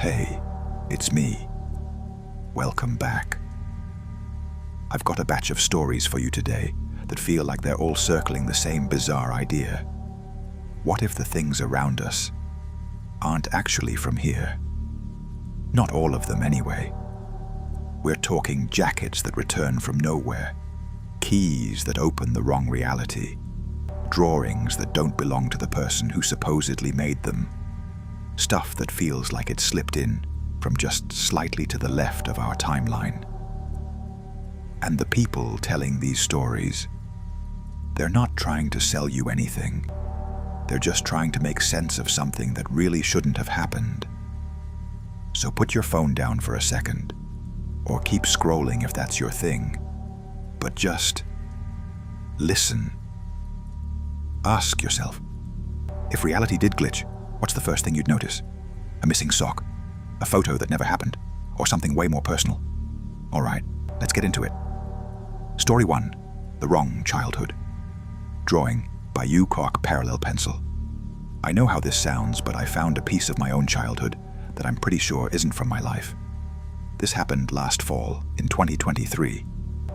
Hey, it's me. Welcome back. I've got a batch of stories for you today that feel like they're all circling the same bizarre idea. What if the things around us aren't actually from here? Not all of them, anyway. We're talking jackets that return from nowhere, keys that open the wrong reality, drawings that don't belong to the person who supposedly made them, stuff that feels like it slipped in from just slightly to the left of our timeline. And the people telling these stories, they're not trying to sell you anything. They're just trying to make sense of something that really shouldn't have happened. So put your phone down for a second, or keep scrolling if that's your thing, but just listen. Ask yourself, if reality did glitch, what's the first thing you'd notice? A missing sock, a photo that never happened, or something way more personal? All right, let's get into it. Story 1, The Wrong Childhood. Drawing by U. Cork Parallel Pencil. I know how this sounds, but I found a piece of my own childhood that I'm pretty sure isn't from my life. This happened last fall, in 2023,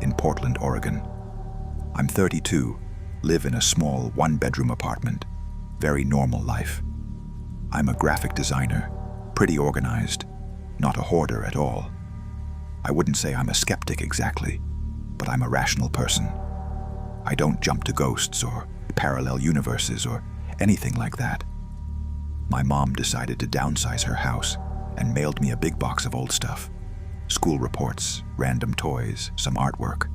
in Portland, Oregon. I'm 32, live in a small one-bedroom apartment. Very normal life. I'm a graphic designer, pretty organized, not a hoarder at all. I wouldn't say I'm a skeptic exactly, but I'm a rational person. I don't jump to ghosts or parallel universes or anything like that. My mom decided to downsize her house and mailed me a big box of old stuff. School reports, random toys, some artwork.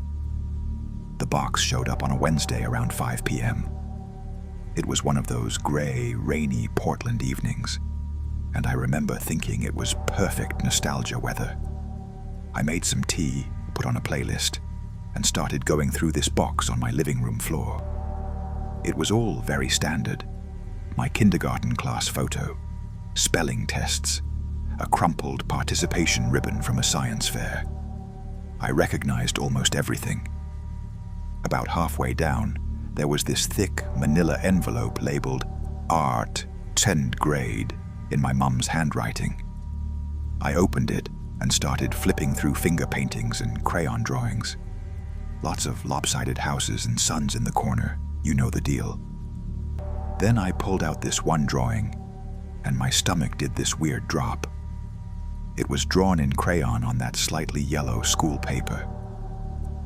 The box showed up on a Wednesday around 5 p.m. It was one of those gray, rainy Portland evenings, and I remember thinking it was perfect nostalgia weather. I made some tea, put on a playlist, and started going through this box on my living room floor. It was all very standard. My kindergarten class photo, spelling tests, a crumpled participation ribbon from a science fair. I recognized almost everything. About halfway down, there was this thick manila envelope labeled Art, 10th grade, in my mum's handwriting. I opened it and started flipping through finger paintings and crayon drawings. Lots of lopsided houses and suns in the corner, you know the deal. Then I pulled out this one drawing, and my stomach did this weird drop. It was drawn in crayon on that slightly yellow school paper.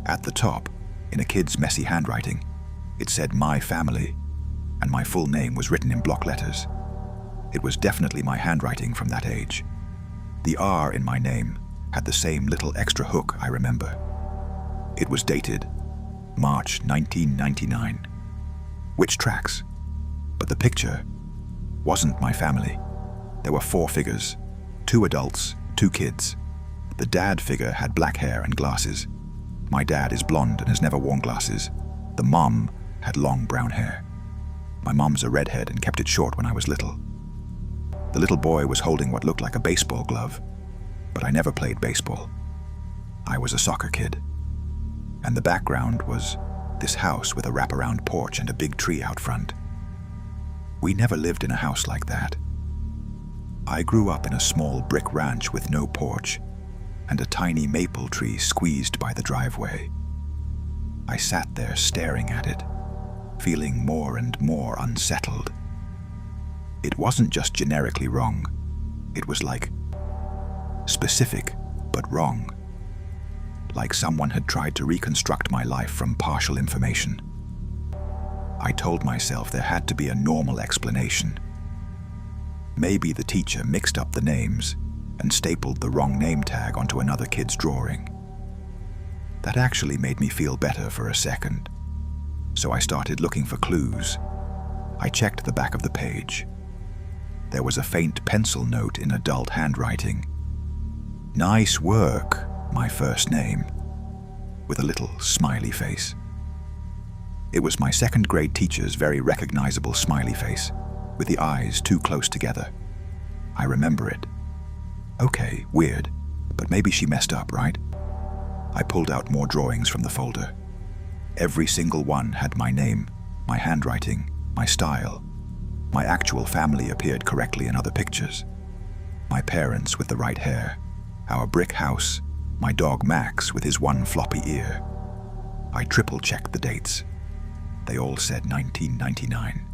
At the top, in a kid's messy handwriting, it said "My Family," and my full name was written in block letters. It was definitely my handwriting from that age. The R in my name had the same little extra hook I remember. It was dated March 1999, which tracks. But the picture wasn't my family. There were 4 figures, 2 adults, 2 kids. The dad figure had black hair and glasses. My dad is blonde and has never worn glasses. The mom had long brown hair. My mom's a redhead and kept it short when I was little. The little boy was holding what looked like a baseball glove, but I never played baseball. I was a soccer kid. And the background was this house with a wraparound porch and a big tree out front. We never lived in a house like that. I grew up in a small brick ranch with no porch and a tiny maple tree squeezed by the driveway. I sat there staring at it, feeling more and more unsettled. It wasn't just generically wrong. It was like specific but wrong. Like someone had tried to reconstruct my life from partial information. I told myself there had to be a normal explanation. Maybe the teacher mixed up the names and stapled the wrong name tag onto another kid's drawing. That actually made me feel better for a second. So I started looking for clues. I checked the back of the page. There was a faint pencil note in adult handwriting. "Nice work, my first name," with a little smiley face. It was my 2nd grade teacher's very recognizable smiley face, with the eyes too close together. I remember it. Okay, weird, but maybe she messed up, right? I pulled out more drawings from the folder. Every single one had my name, my handwriting, my style. My actual family appeared correctly in other pictures. my parents with the right hair, our brick house, my dog Max with his one floppy ear. I triple-checked the dates. They all said 1999.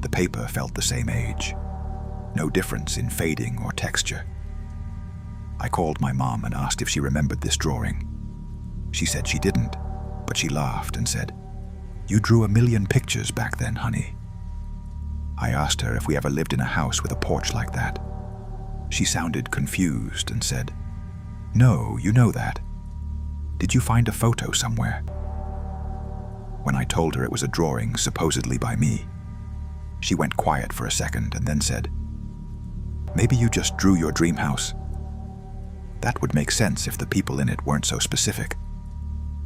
The paper felt the same age. No difference in fading or texture. I called my mom and asked if she remembered this drawing. She said she didn't, but she laughed and said, "You drew 1,000,000 pictures back then, honey." I asked her if we ever lived in a house with a porch like that. She sounded confused and said, "No, you know that. Did you find a photo somewhere?" When I told her it was a drawing supposedly by me, she went quiet for a second and then said, "Maybe you just drew your dream house. That would make sense if the people in it weren't so specific.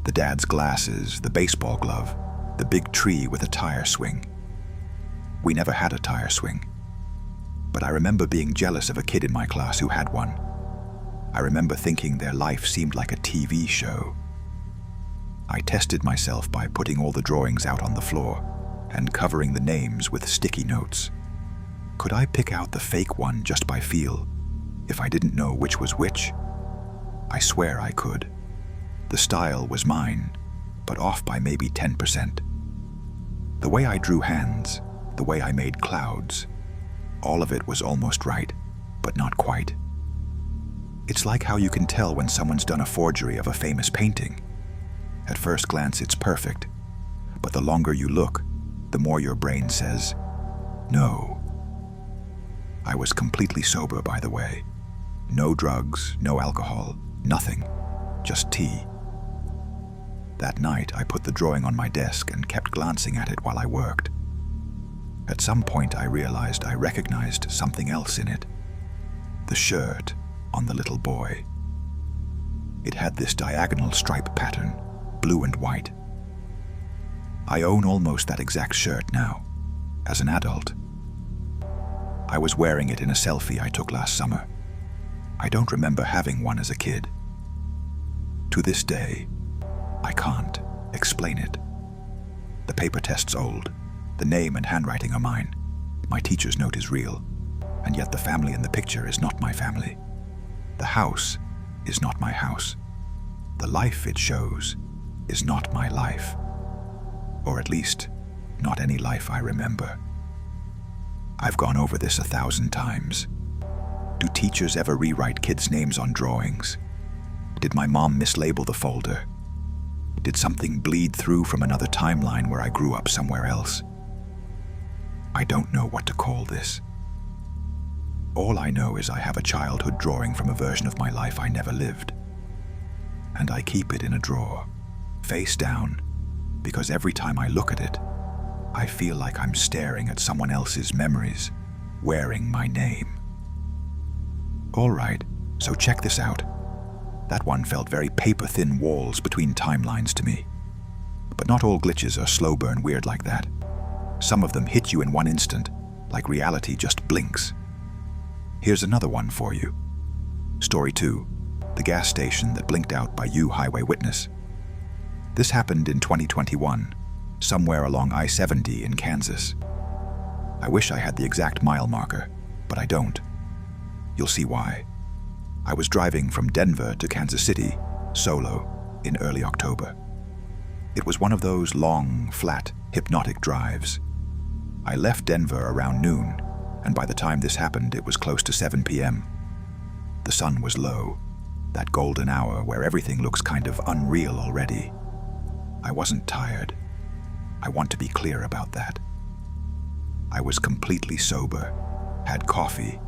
The dad's glasses, the baseball glove, the big tree with a tire swing." We never had a tire swing, but I remember being jealous of a kid in my class who had one. I remember thinking their life seemed like a TV show. I tested myself by putting all the drawings out on the floor and covering the names with sticky notes. Could I pick out the fake one just by feel, if I didn't know which was which? I swear I could. The style was mine, but off by maybe 10%. The way I drew hands, the way I made clouds, all of it was almost right, but not quite. It's like how you can tell when someone's done a forgery of a famous painting. At first glance, it's perfect, but the longer you look, the more your brain says, no. I was completely sober, by the way. No drugs, no alcohol, nothing, just tea. That night, I put the drawing on my desk and kept glancing at it while I worked. At some point, I realized I recognized something else in it. The shirt on the little boy. It had this diagonal stripe pattern, blue and white. I own almost that exact shirt now, as an adult. I was wearing it in a selfie I took last summer. I don't remember having one as a kid. To this day, I can't explain it. The paper test's old. The name and handwriting are mine. My teacher's note is real, and yet the family in the picture is not my family. The house is not my house. The life it shows is not my life. Or at least, not any life I remember. I've gone over this 1,000 times. Do teachers ever rewrite kids' names on drawings? Did my mom mislabel the folder? Did something bleed through from another timeline where I grew up somewhere else? I don't know what to call this. All I know is I have a childhood drawing from a version of my life I never lived. And I keep it in a drawer, face down, because every time I look at it, I feel like I'm staring at someone else's memories, wearing my name. All right, so check this out. That one felt very paper-thin walls between timelines to me. But not all glitches are slow burn weird like that. Some of them hit you in one instant, like reality just blinks. Here's another one for you. Story 2, the gas station that blinked out by you, highway witness. This happened in 2021, somewhere along I-70 in Kansas. I wish I had the exact mile marker, but I don't. You'll see why. I was driving from Denver to Kansas City, solo, in early October. It was one of those long, flat, hypnotic drives. I left Denver around noon, and by the time this happened, it was close to 7 p.m. The sun was low, that golden hour where everything looks kind of unreal already. I wasn't tired. I want to be clear about that. I was completely sober, had coffee,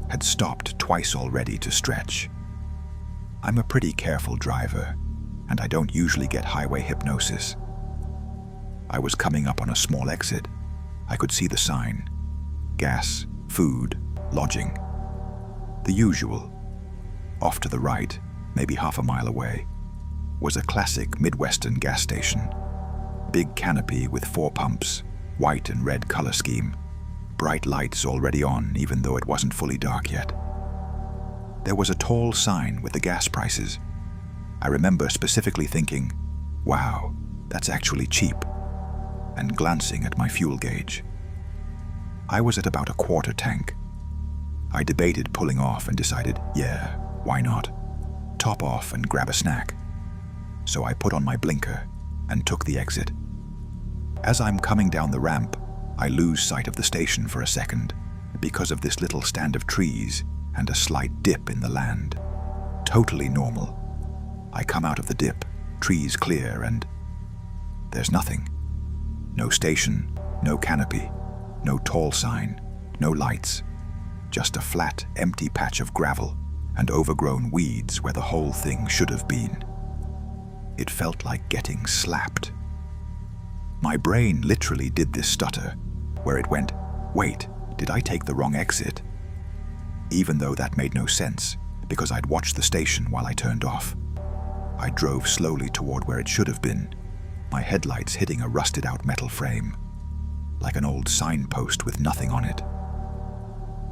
had stopped twice already to stretch. I'm a pretty careful driver, and I don't usually get highway hypnosis. I was coming up on a small exit. I could see the sign: gas, food, lodging. The usual. Off to the right, maybe half a mile away, was a classic Midwestern gas station. Big canopy with 4 pumps, white and red color scheme. Bright lights already on, even though it wasn't fully dark yet. There was a tall sign with the gas prices. I remember specifically thinking, wow, that's actually cheap, and glancing at my fuel gauge. I was at about a quarter tank. I debated pulling off and decided, yeah, why not? Top off and grab a snack. So I put on my blinker and took the exit. As I'm coming down the ramp, I lose sight of the station for a second because of this little stand of trees and a slight dip in the land. Totally normal. I come out of the dip, trees clear, and there's nothing. No station, no canopy, no tall sign, no lights. Just a flat, empty patch of gravel and overgrown weeds where the whole thing should have been. It felt like getting slapped. My brain literally did this stutter, where it went, wait, did I take the wrong exit? Even though that made no sense, because I'd watched the station while I turned off. I drove slowly toward where it should have been, my headlights hitting a rusted-out metal frame, like an old signpost with nothing on it.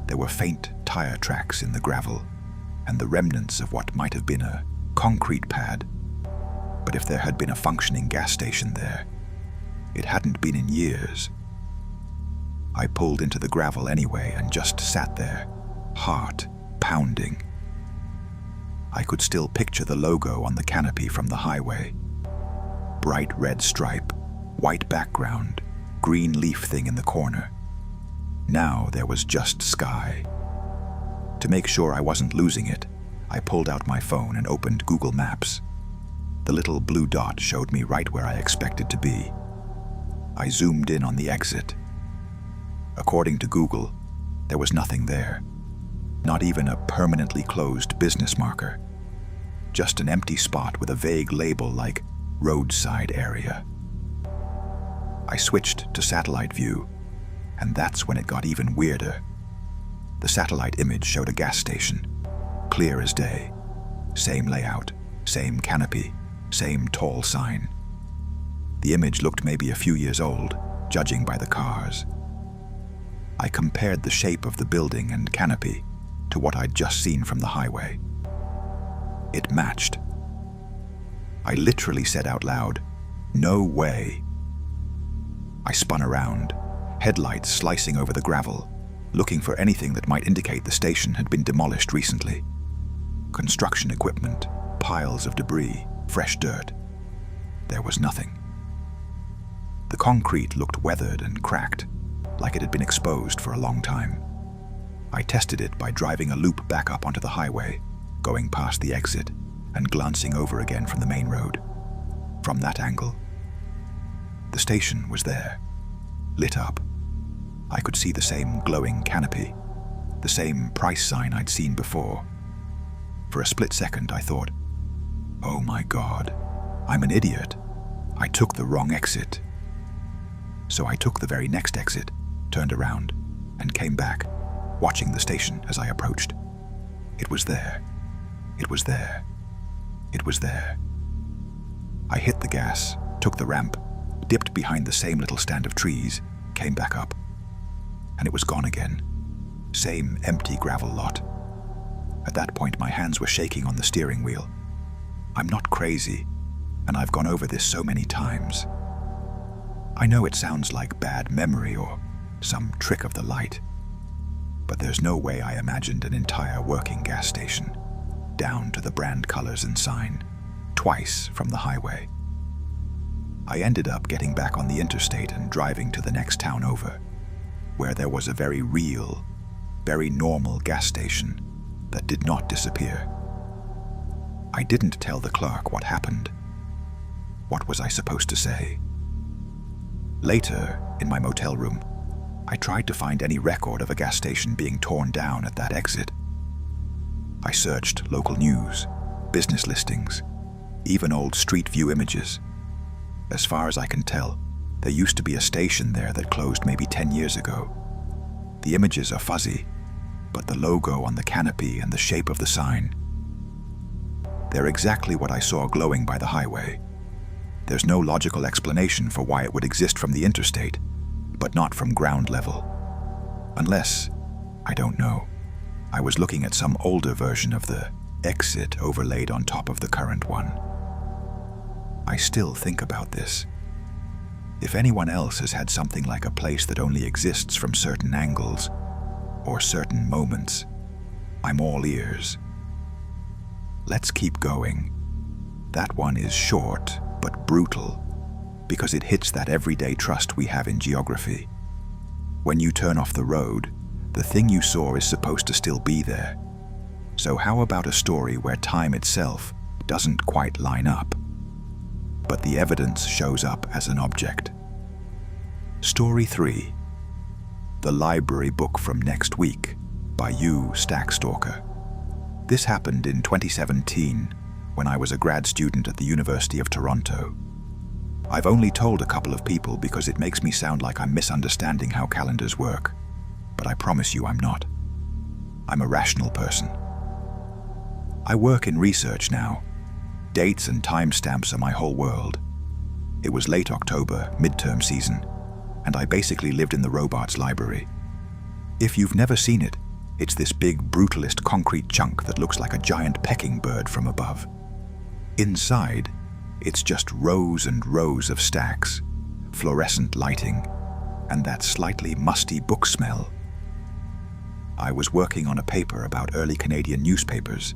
There were faint tire tracks in the gravel, and the remnants of what might have been a concrete pad. But if there had been a functioning gas station there, it hadn't been in years. I pulled into the gravel anyway and just sat there, heart pounding. I could still picture the logo on the canopy from the highway. Bright red stripe, white background, green leaf thing in the corner. Now there was just sky. To make sure I wasn't losing it, I pulled out my phone and opened Google Maps. The little blue dot showed me right where I expected to be. I zoomed in on the exit. According to Google, there was nothing there. Not even a permanently closed business marker. Just an empty spot with a vague label like roadside area. I switched to satellite view, and that's when it got even weirder. The satellite image showed a gas station, clear as day. Same layout, same canopy, same tall sign. The image looked maybe a few years old, judging by the cars. I compared the shape of the building and canopy to what I'd just seen from the highway. It matched. I literally said out loud, "No way." I spun around, headlights slicing over the gravel, looking for anything that might indicate the station had been demolished recently. Construction equipment, piles of debris, fresh dirt. There was nothing. The concrete looked weathered and cracked, like it had been exposed for a long time. I tested it by driving a loop back up onto the highway, going past the exit, and glancing over again from the main road. From that angle, the station was there, lit up. I could see the same glowing canopy, the same price sign I'd seen before. For a split second, I thought, oh my God, I'm an idiot. I took the wrong exit. So I took the very next exit, turned around, and came back, watching the station as I approached. It was there. It was there. It was there. I hit the gas, took the ramp, dipped behind the same little stand of trees, came back up. And it was gone again. Same empty gravel lot. At that point, my hands were shaking on the steering wheel. I'm not crazy, and I've gone over this so many times. I know it sounds like bad memory or some trick of the light, but there's no way I imagined an entire working gas station, down to the brand colors and sign, twice from the highway. I ended up getting back on the interstate and driving to the next town over, where there was a very real, very normal gas station that did not disappear. I didn't tell the clerk what happened. What was I supposed to say? Later, in my motel room, I tried to find any record of a gas station being torn down at that exit. I searched local news, business listings, even old street view images. As far as I can tell, there used to be a station there that closed maybe 10 years ago. The images are fuzzy, but the logo on the canopy and the shape of the sign, they're exactly what I saw glowing by the highway. There's no logical explanation for why it would exist from the interstate, but not from ground level. Unless, I don't know, I was looking at some older version of the exit overlaid on top of the current one. I still think about this. If anyone else has had something like a place that only exists from certain angles, or certain moments, I'm all ears. Let's keep going. That one is short but brutal because it hits that everyday trust we have in geography. When you turn off the road, the thing you saw is supposed to still be there. So how about a story where time itself doesn't quite line up, but the evidence shows up as an object? Story 3. The Library Book from Next Week by U. Stackstalker. This happened in 2017 when I was a grad student at the University of Toronto. I've only told a couple of people because it makes me sound like I'm misunderstanding how calendars work, but I promise you I'm not. I'm a rational person. I work in research now. Dates and timestamps are my whole world. It was late October, midterm season, and I basically lived in the Robarts Library. If you've never seen it, it's this big, brutalist concrete chunk that looks like a giant pecking bird from above. Inside, it's just rows and rows of stacks, fluorescent lighting, and that slightly musty book smell. I was working on a paper about early Canadian newspapers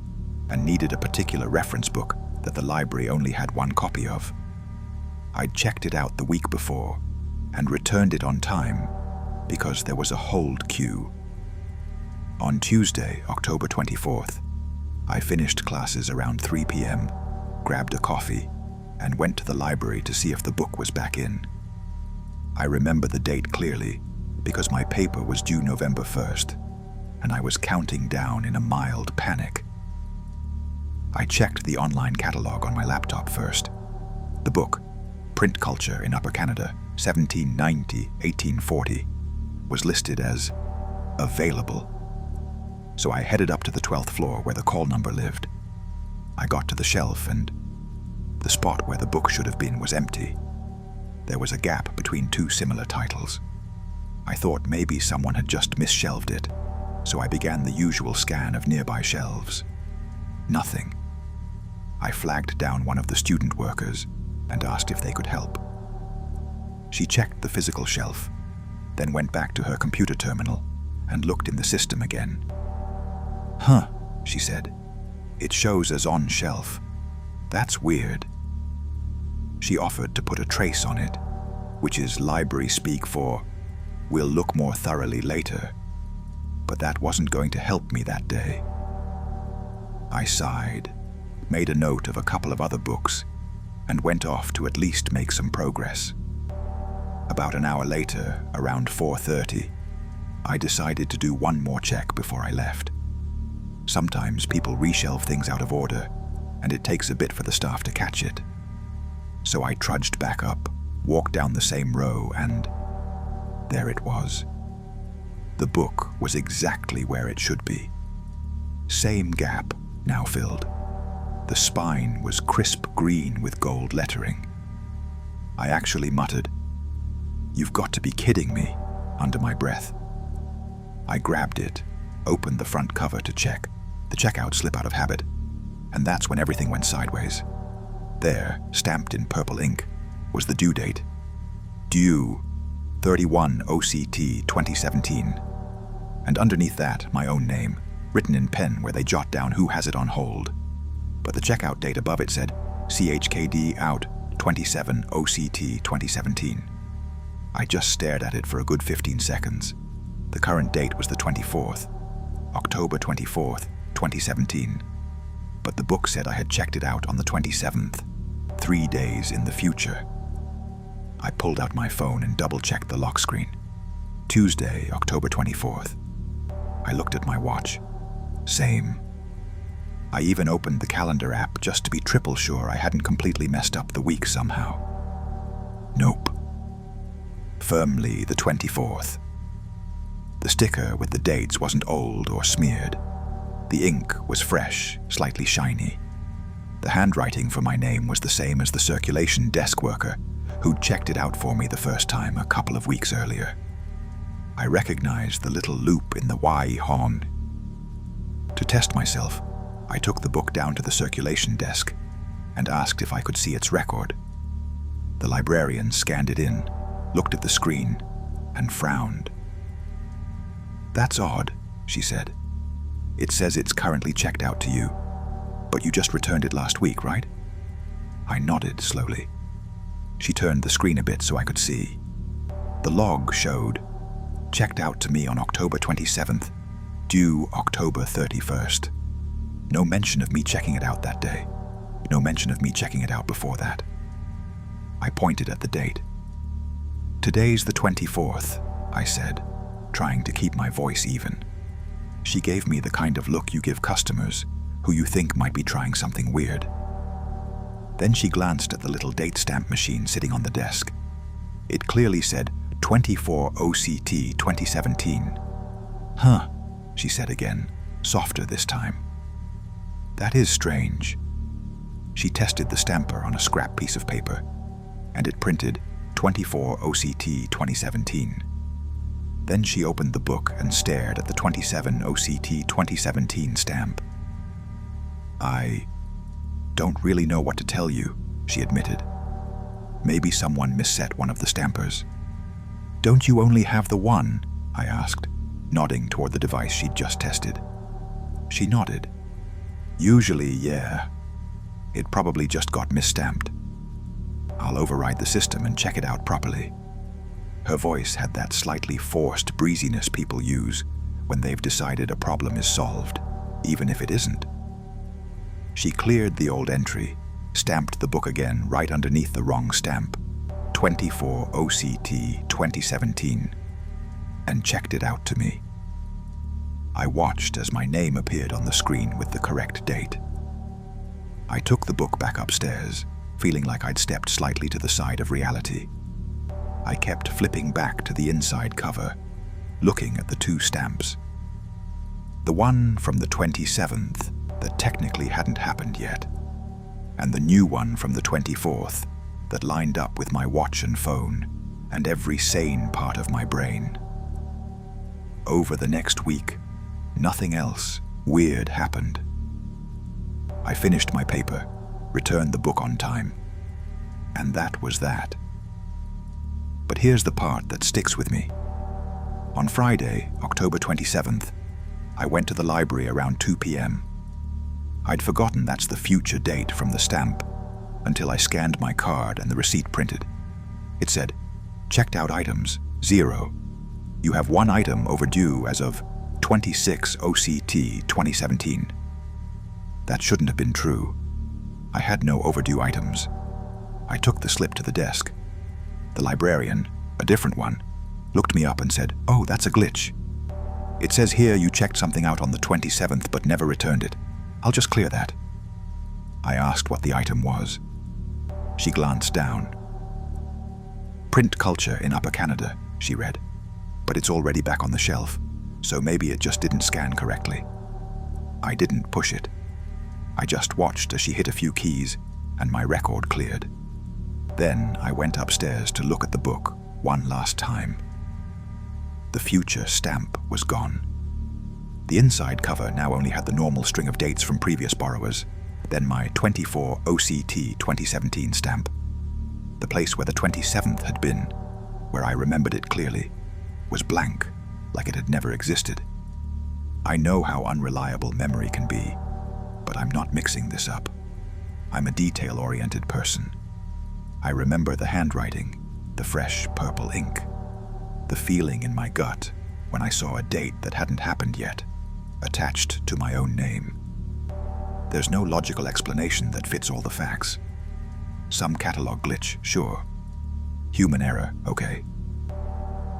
and needed a particular reference book that the library only had one copy of. I'd checked it out the week before and returned it on time because there was a hold queue. On Tuesday, October 24th, I finished classes around 3 p.m., grabbed a coffee, and went to the library to see if the book was back in. I remember the date clearly because my paper was due November 1st, and I was counting down in a mild panic. I checked the online catalog on my laptop first. The book, Print Culture in Upper Canada, 1790-1840, was listed as available. So I headed up to the 12th floor where the call number lived. I got to the shelf and the spot where the book should have been was empty. There was a gap between two similar titles. I thought maybe someone had just misshelved it, so I began the usual scan of nearby shelves. Nothing. I flagged down one of the student workers and asked if they could help. She checked the physical shelf, then went back to her computer terminal and looked in the system again. "Huh," she said. "It shows as on shelf. That's weird." She offered to put a trace on it, which is library speak for, "We'll look more thoroughly later." But that wasn't going to help me that day. I sighed, made a note of a couple of other books, and went off to at least make some progress. About an hour later, around 4:30, I decided to do one more check before I left. Sometimes people reshelve things out of order, and it takes a bit for the staff to catch it. So I trudged back up, walked down the same row, and there it was. The book was exactly where it should be. Same gap, now filled. The spine was crisp green with gold lettering. I actually muttered, "You've got to be kidding me," under my breath. I grabbed it, opened the front cover to check, the checkout slip out of habit, and that's when everything went sideways. There, stamped in purple ink, was the due date. Due 31 OCT 2017. And underneath that, my own name, written in pen where they jot down who has it on hold. But the checkout date above it said CHKD out 27 OCT 2017. I just stared at it for a good 15 seconds. The current date was the 24th, October 24th, 2017. But the book said I had checked it out on the 27th, 3 days in the future. I pulled out my phone and double-checked the lock screen. Tuesday, October 24th. I looked at my watch. Same. I even opened the calendar app just to be triple sure I hadn't completely messed up the week somehow. Nope. Firmly the 24th. The sticker with the dates wasn't old or smeared. The ink was fresh, slightly shiny. The handwriting for my name was the same as the circulation desk worker who'd checked it out for me the first time a couple of weeks earlier. I recognized the little loop in the Y horn. To test myself, I took the book down to the circulation desk and asked if I could see its record. The librarian scanned it in, looked at the screen, and frowned. "That's odd," she said. "It says it's currently checked out to you, but you just returned it last week, right?" I nodded slowly. She turned the screen a bit so I could see. The log showed, "Checked out to me on October 27th, due October 31st. No mention of me checking it out that day. No mention of me checking it out before that." I pointed at the date. "Today's the 24th, I said, trying to keep my voice even. She gave me the kind of look you give customers who you think might be trying something weird. Then she glanced at the little date stamp machine sitting on the desk. It clearly said 24 OCT 2017. "Huh," she said again, softer this time. "That is strange." She tested the stamper on a scrap piece of paper, and it printed 24 OCT 2017. Then she opened the book and stared at the 27 OCT 2017 stamp. "I don't really know what to tell you," she admitted. "Maybe someone misset one of the stampers." "Don't you only have the one?" I asked, nodding toward the device she'd just tested. She nodded. "Usually, yeah. It probably just got misstamped. I'll override the system and check it out properly." Her voice had that slightly forced breeziness people use when they've decided a problem is solved, even if it isn't. She cleared the old entry, stamped the book again right underneath the wrong stamp, 24 OCT 2017, and checked it out to me. I watched as my name appeared on the screen with the correct date. I took the book back upstairs, feeling like I'd stepped slightly to the side of reality. I kept flipping back to the inside cover, looking at the two stamps. The one from the 27th that technically hadn't happened yet, and the new one from the 24th that lined up with my watch and phone and every sane part of my brain. Over the next week, nothing else weird happened. I finished my paper, returned the book on time, and that was that. But here's the part that sticks with me. On Friday, October 27th, I went to the library around 2 p.m. I'd forgotten that's the future date from the stamp until I scanned my card and the receipt printed. It said, "Checked out items, 0. You have one item overdue as of 26 OCT 2017. That shouldn't have been true. I had no overdue items. I took the slip to the desk. The librarian, a different one, looked me up and said, "Oh, that's a glitch. It says here you checked something out on the 27th but never returned it. I'll just clear that." I asked what the item was. She glanced down. "Print culture in Upper Canada," she read. "But it's already back on the shelf, so maybe it just didn't scan correctly." I didn't push it. I just watched as she hit a few keys and my record cleared. Then I went upstairs to look at the book one last time. The future stamp was gone. The inside cover now only had the normal string of dates from previous borrowers, then my 24 OCT 2017 stamp. The place where the 27th had been, where I remembered it clearly, was blank, like it had never existed. I know how unreliable memory can be, but I'm not mixing this up. I'm a detail-oriented person. I remember the handwriting, the fresh purple ink, the feeling in my gut when I saw a date that hadn't happened yet, attached to my own name. There's no logical explanation that fits all the facts. Some catalog glitch, sure. Human error, okay.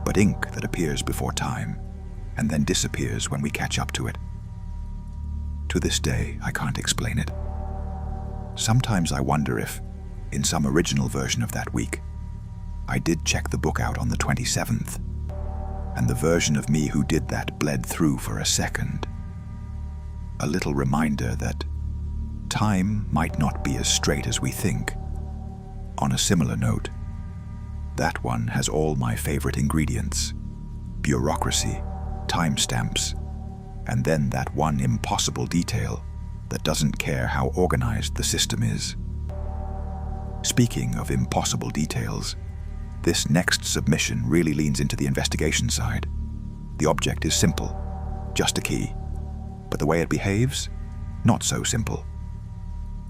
But ink that appears before time and then disappears when we catch up to it. To this day, I can't explain it. Sometimes I wonder if, in some original version of that week, I did check the book out on the 27th, and the version of me who did that bled through for a second. A little reminder that time might not be as straight as we think. On a similar note, that one has all my favorite ingredients: bureaucracy, timestamps, and then that one impossible detail that doesn't care how organized the system is. Speaking of impossible details, this next submission really leans into the investigation side. The object is simple, just a key. But the way it behaves? Not so simple.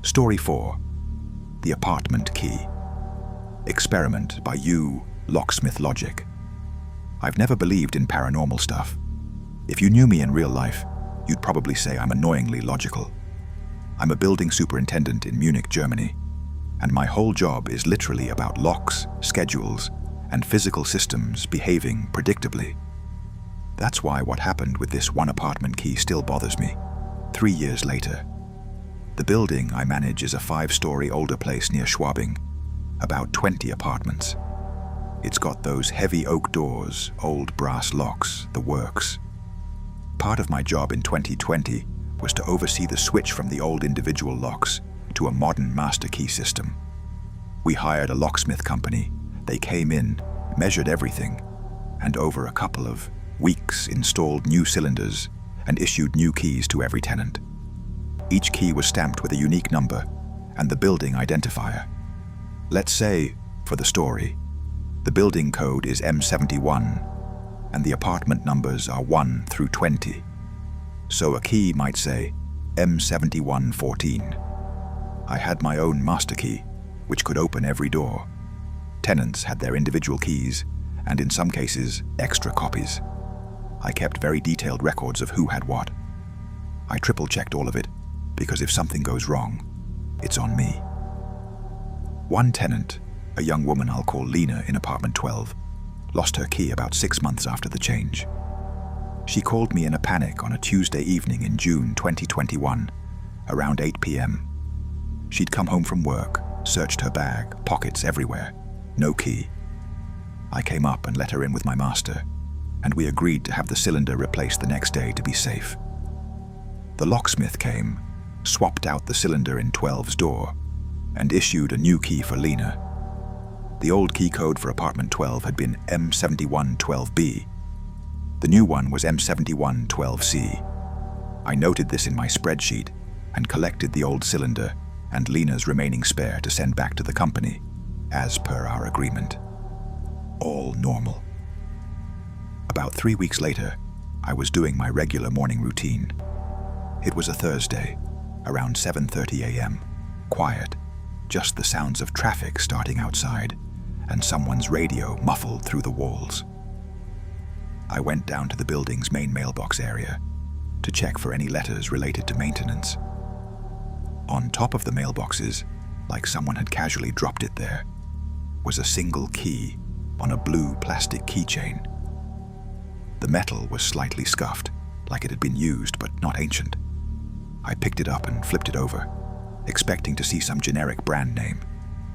Story 4. The Apartment Key. Experiment by Locksmith Logic. I've never believed in paranormal stuff. If you knew me in real life, you'd probably say I'm annoyingly logical. I'm a building superintendent in Munich, Germany, and my whole job is literally about locks, schedules, and physical systems behaving predictably. That's why what happened with this one apartment key still bothers me, 3 years later. The building I manage is a 5-story older place near Schwabing, about 20 apartments. It's got those heavy oak doors, old brass locks, the works. Part of my job in 2020 was to oversee the switch from the old individual locks to a modern master key system. We hired a locksmith company. They came in, measured everything, and over a couple of weeks installed new cylinders and issued new keys to every tenant. Each key was stamped with a unique number and the building identifier. Let's say, for the story, the building code is M71 and the apartment numbers are 1 through 20. So a key might say M7114. I had my own master key, which could open every door. Tenants had their individual keys, and in some cases, extra copies. I kept very detailed records of who had what. I triple-checked all of it, because if something goes wrong, it's on me. One tenant, a young woman I'll call Lena in apartment 12, lost her key about 6 months after the change. She called me in a panic on a Tuesday evening in June 2021, around 8 p.m. She'd come home from work, searched her bag, pockets everywhere, no key. I came up and let her in with my master, and we agreed to have the cylinder replaced the next day to be safe. The locksmith came, swapped out the cylinder in 12's door, and issued a new key for Lena. The old key code for apartment 12 had been M7112B. The new one was M7112C. I noted this in my spreadsheet and collected the old cylinder and Lena's remaining spare to send back to the company, as per our agreement. All normal. About 3 weeks later, I was doing my regular morning routine. It was a Thursday, around 7:30 a.m., quiet, just the sounds of traffic starting outside and someone's radio muffled through the walls. I went down to the building's main mailbox area to check for any letters related to maintenance. On top of the mailboxes, like someone had casually dropped it there, was a single key on a blue plastic keychain. The metal was slightly scuffed, like it had been used but not ancient. I picked it up and flipped it over, expecting to see some generic brand name.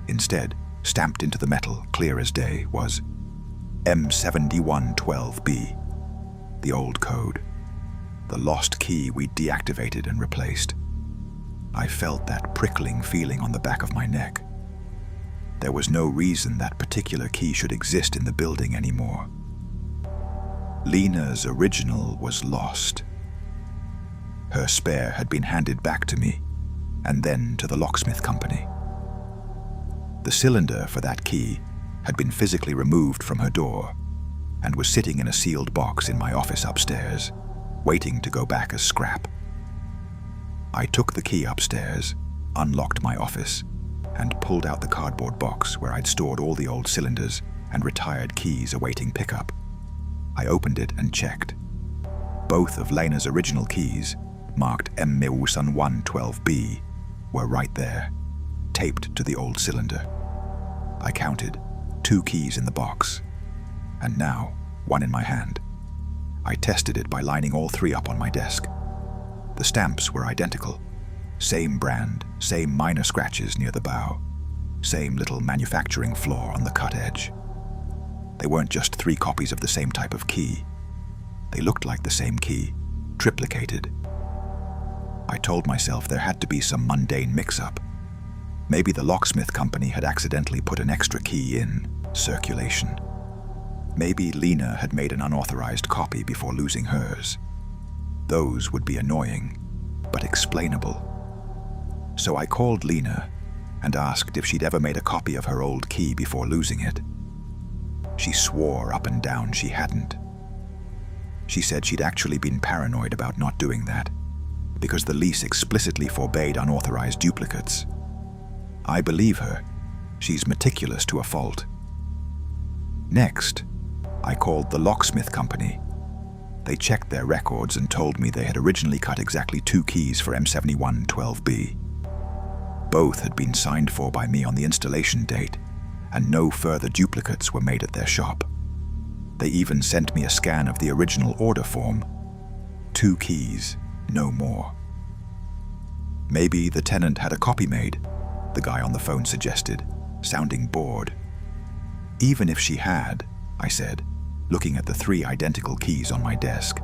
Instead, stamped into the metal, clear as day, was M7112B, the old code, the lost key we'd deactivated and replaced. I felt that prickling feeling on the back of my neck. There was no reason that particular key should exist in the building anymore. Lena's original was lost. Her spare had been handed back to me, and then to the locksmith company. The cylinder for that key had been physically removed from her door and was sitting in a sealed box in my office upstairs, waiting to go back as scrap. I took the key upstairs, unlocked my office, and pulled out the cardboard box where I'd stored all the old cylinders and retired keys awaiting pickup. I opened it and checked. Both of Lena's original keys, marked M7112B, were right there, taped to the old cylinder. I counted 2 keys in the box, and now 1 in my hand. I tested it by lining all 3 up on my desk. The stamps were identical. Same brand, same minor scratches near the bow, same little manufacturing flaw on the cut edge. They weren't just 3 copies of the same type of key. They looked like the same key, triplicated. I told myself there had to be some mundane mix-up. Maybe the locksmith company had accidentally put an extra key in circulation. Maybe Lena had made an unauthorized copy before losing hers. Those would be annoying, but explainable. So I called Lena and asked if she'd ever made a copy of her old key before losing it. She swore up and down she hadn't. She said she'd actually been paranoid about not doing that, because the lease explicitly forbade unauthorized duplicates. I believe her. She's meticulous to a fault. Next, I called the locksmith company. They checked their records and told me they had originally cut exactly 2 keys for M7112B. Both had been signed for by me on the installation date, and no further duplicates were made at their shop. They even sent me a scan of the original order form. 2 keys, no more. Maybe the tenant had a copy made, the guy on the phone suggested, sounding bored. Even if she had, I said, looking at the 3 identical keys on my desk,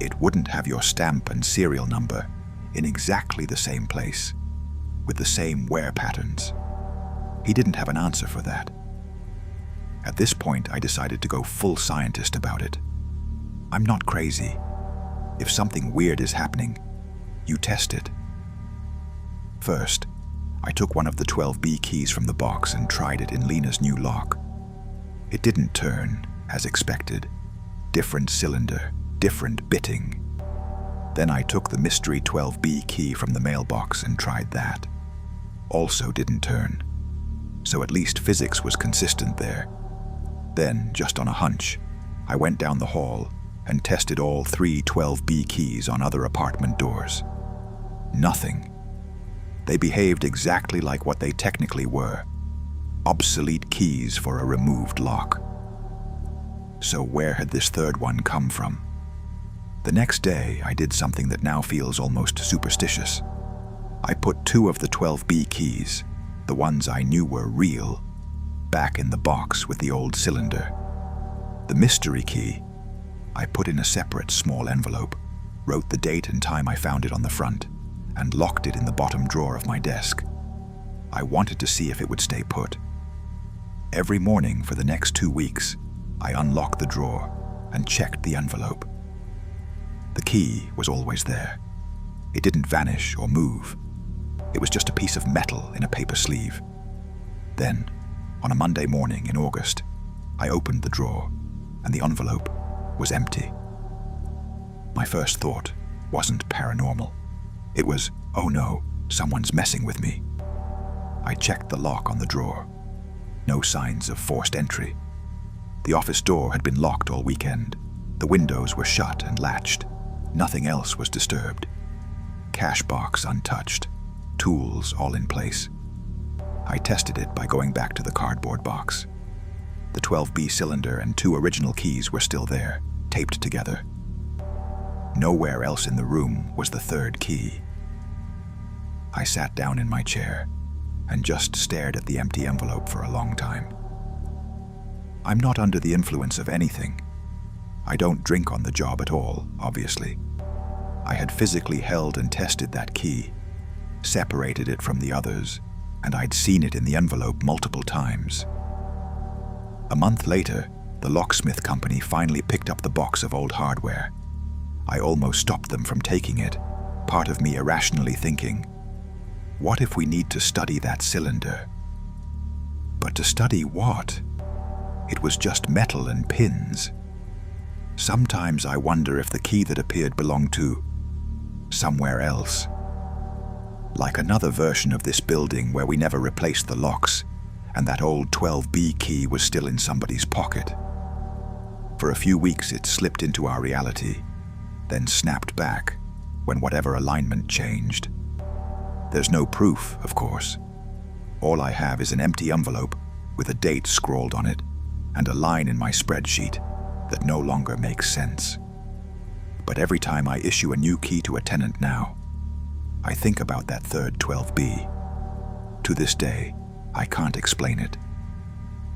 it wouldn't have your stamp and serial number in exactly the same place, with the same wear patterns. He didn't have an answer for that. At this point, I decided to go full scientist about it. I'm not crazy. If something weird is happening, you test it. First, I took one of the 12B keys from the box and tried it in Lena's new lock. It didn't turn, as expected. Different cylinder, different bitting. Then I took the mystery 12B key from the mailbox and tried that. Also didn't turn. So at least physics was consistent there. Then, just on a hunch, I went down the hall and tested all 3 12B keys on other apartment doors. Nothing. They behaved exactly like what they technically were: obsolete keys for a removed lock. So where had this third one come from? The next day, I did something that now feels almost superstitious. I put 2 of the 12B keys, the ones I knew were real, back in the box with the old cylinder. The mystery key, I put in a separate small envelope, wrote the date and time I found it on the front, and locked it in the bottom drawer of my desk. I wanted to see if it would stay put. Every morning for the next 2 weeks, I unlocked the drawer and checked the envelope. The key was always there. It didn't vanish or move. It was just a piece of metal in a paper sleeve. Then, on a Monday morning in August, I opened the drawer, and the envelope was empty. My first thought wasn't paranormal. It was, oh no, someone's messing with me. I checked the lock on the drawer. No signs of forced entry. The office door had been locked all weekend. The windows were shut and latched. Nothing else was disturbed. Cash box untouched. Tools all in place. I tested it by going back to the cardboard box. The 12B cylinder and 2 original keys were still there, taped together. Nowhere else in the room was the third key. I sat down in my chair and just stared at the empty envelope for a long time. I'm not under the influence of anything. I don't drink on the job at all, obviously. I had physically held and tested that key, separated it from the others, and I'd seen it in the envelope multiple times. A month later, the locksmith company finally picked up the box of old hardware. I almost stopped them from taking it, part of me irrationally thinking, what if we need to study that cylinder? But to study what? It was just metal and pins. Sometimes I wonder if the key that appeared belonged to somewhere else. Like another version of this building where we never replaced the locks, and that old 12B key was still in somebody's pocket. For a few weeks it slipped into our reality, then snapped back when whatever alignment changed. There's no proof, of course. All I have is an empty envelope with a date scrawled on it and a line in my spreadsheet that no longer makes sense. But every time I issue a new key to a tenant now, I think about that third 12B. To this day, I can't explain it.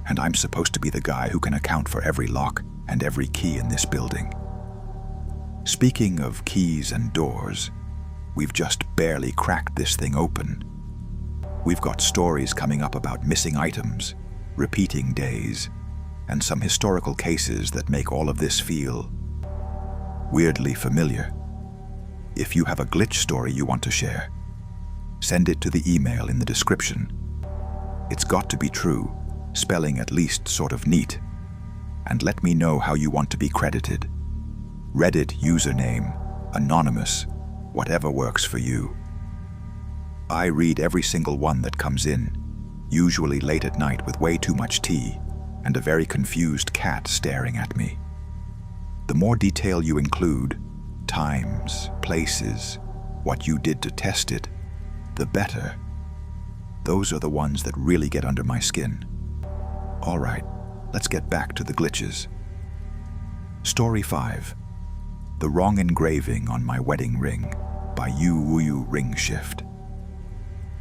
And I'm supposed to be the guy who can account for every lock and every key in this building. Speaking of keys and doors, we've just barely cracked this thing open. We've got stories coming up about missing items, repeating days, and some historical cases that make all of this feel weirdly familiar. If you have a glitch story you want to share, send it to the email in the description. It's got to be true, spelling at least sort of neat, and let me know how you want to be credited. Reddit username, anonymous, whatever works for you. I read every single one that comes in, usually late at night with way too much tea and a very confused cat staring at me. The more detail you include, times, places, what you did to test it, the better. Those are the ones that really get under my skin. All right, let's get back to the glitches. Story 5. The Wrong Engraving on My Wedding Ring by Yu Wuyu Ring Shift.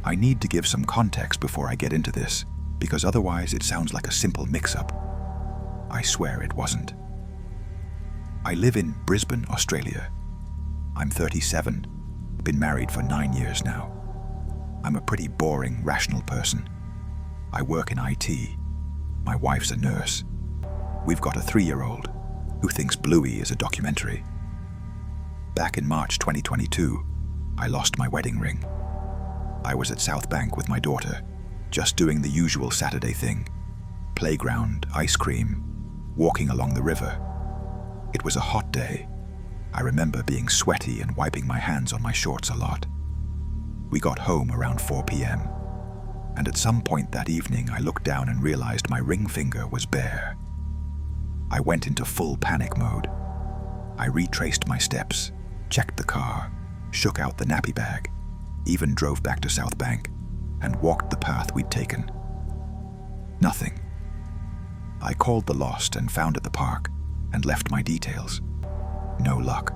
I need to give some context before I get into this, because otherwise it sounds like a simple mix-up. I swear it wasn't. I live in Brisbane, Australia. I'm 37, been married for 9 years now. I'm a pretty boring, rational person. I work in IT. My wife's a nurse. We've got a 3-year-old who thinks Bluey is a documentary. Back in March 2022, I lost my wedding ring. I was at South Bank with my daughter, just doing the usual Saturday thing. Playground, ice cream, walking along the river. It was a hot day. I remember being sweaty and wiping my hands on my shorts a lot. We got home around 4 p.m. and at some point that evening I looked down and realized my ring finger was bare. I went into full panic mode. I retraced my steps, checked the car, shook out the nappy bag, even drove back to South Bank and walked the path we'd taken. Nothing. I called the lost and found at the park and left my details. No luck.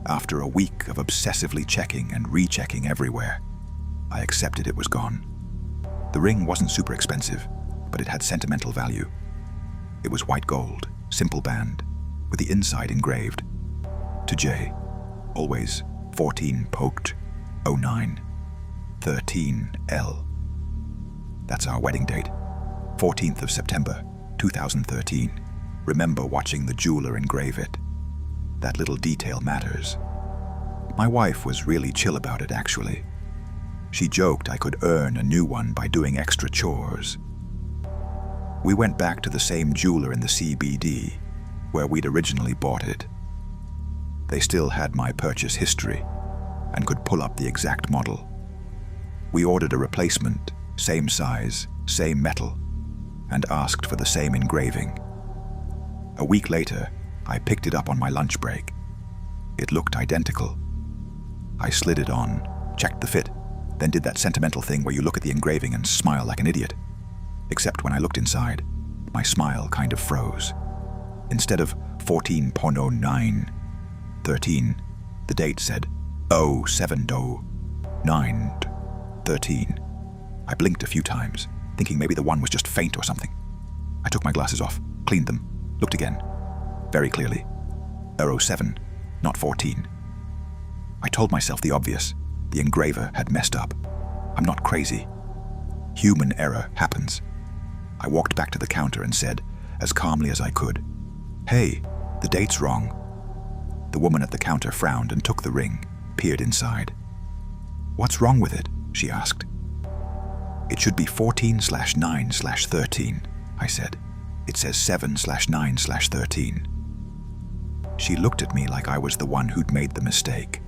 After a week of obsessively checking and rechecking everywhere, I accepted it was gone. The ring wasn't super expensive, but it had sentimental value. It was white gold, simple band, with the inside engraved. To Jay, always 14 poked, 09, 13 L. That's our wedding date, 14th of September, 2013. Remember watching the jeweler engrave it. That little detail matters. My wife was really chill about it, actually. She joked I could earn a new one by doing extra chores. We went back to the same jeweler in the CBD, where we'd originally bought it. They still had my purchase history and could pull up the exact model. We ordered a replacement, same size, same metal, and asked for the same engraving. A week later, I picked it up on my lunch break. It looked identical. I slid it on, checked the fit, then did that sentimental thing where you look at the engraving and smile like an idiot. Except when I looked inside, my smile kind of froze. Instead of 14.09, 13, the date said 0709 13. I blinked a few times, thinking maybe the one was just faint or something. I took my glasses off, cleaned them, looked again. Very clearly, 07, not 14. I told myself the obvious. The engraver had messed up. I'm not crazy. Human error happens. I walked back to the counter and said, as calmly as I could, "Hey, the date's wrong." The woman at the counter frowned and took the ring, peered inside. "What's wrong with it?" she asked. "It should be 14/9/13, I said. "It says 7/9/13. She looked at me like I was the one who'd made the mistake.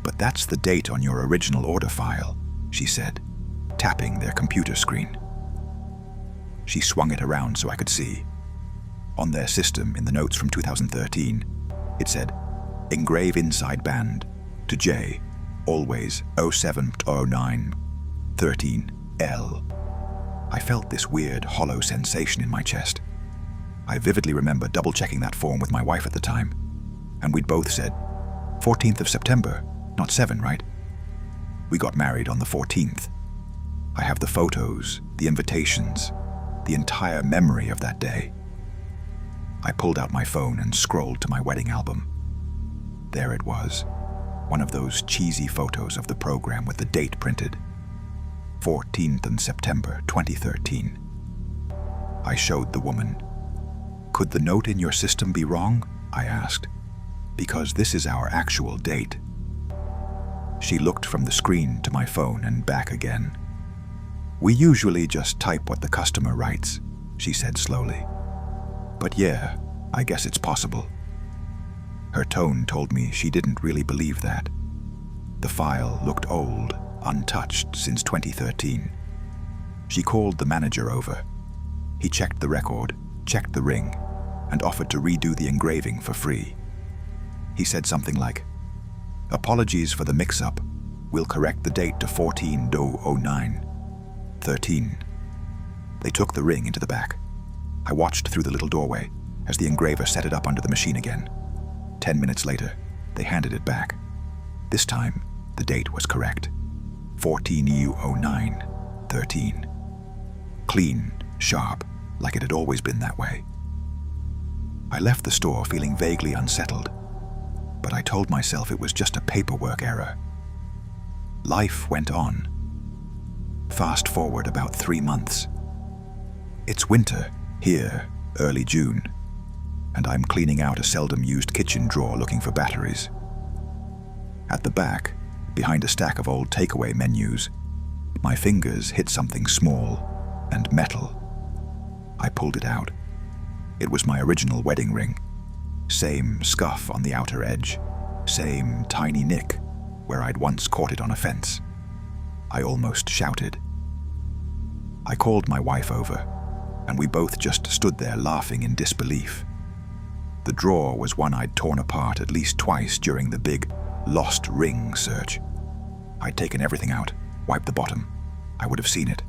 "But that's the date on your original order file," she said, tapping their computer screen. She swung it around so I could see. On their system, in the notes from 2013, it said, "Engrave inside band to J, always 07/09 13 L." I felt this weird, hollow sensation in my chest. I vividly remember double-checking that form with my wife at the time, and we'd both said, 14th of September, not 7, right? We got married on the 14th. I have the photos, the invitations, the entire memory of that day. I pulled out my phone and scrolled to my wedding album. There it was, one of those cheesy photos of the program with the date printed. 14th of September 2013. I showed the woman. "Could the note in your system be wrong?" I asked. "Because this is our actual date." She looked from the screen to my phone and back again. "We usually just type what the customer writes," she said slowly. "But yeah, I guess it's possible." Her tone told me she didn't really believe that. The file looked old, untouched since 2013. She called the manager over. He checked the record, checked the ring, and offered to redo the engraving for free. He said something like, "Apologies for the mix-up. We'll correct the date to 14/09/13. They took the ring into the back. I watched through the little doorway as the engraver set it up under the machine again. 10 minutes later, they handed it back. This time, the date was correct. 14/09/13. Clean, sharp, like it had always been that way. I left the store feeling vaguely unsettled, but I told myself it was just a paperwork error. Life went on. Fast forward about 3 months. It's winter, here, early June, and I'm cleaning out a seldom-used kitchen drawer looking for batteries. At the back, behind a stack of old takeaway menus, my fingers hit something small and metal. I pulled it out. It was my original wedding ring. Same scuff on the outer edge, same tiny nick where I'd once caught it on a fence. I almost shouted. I called my wife over, and we both just stood there laughing in disbelief. The drawer was one I'd torn apart at least twice during the big lost ring search. I'd taken everything out, wiped the bottom. I would have seen it.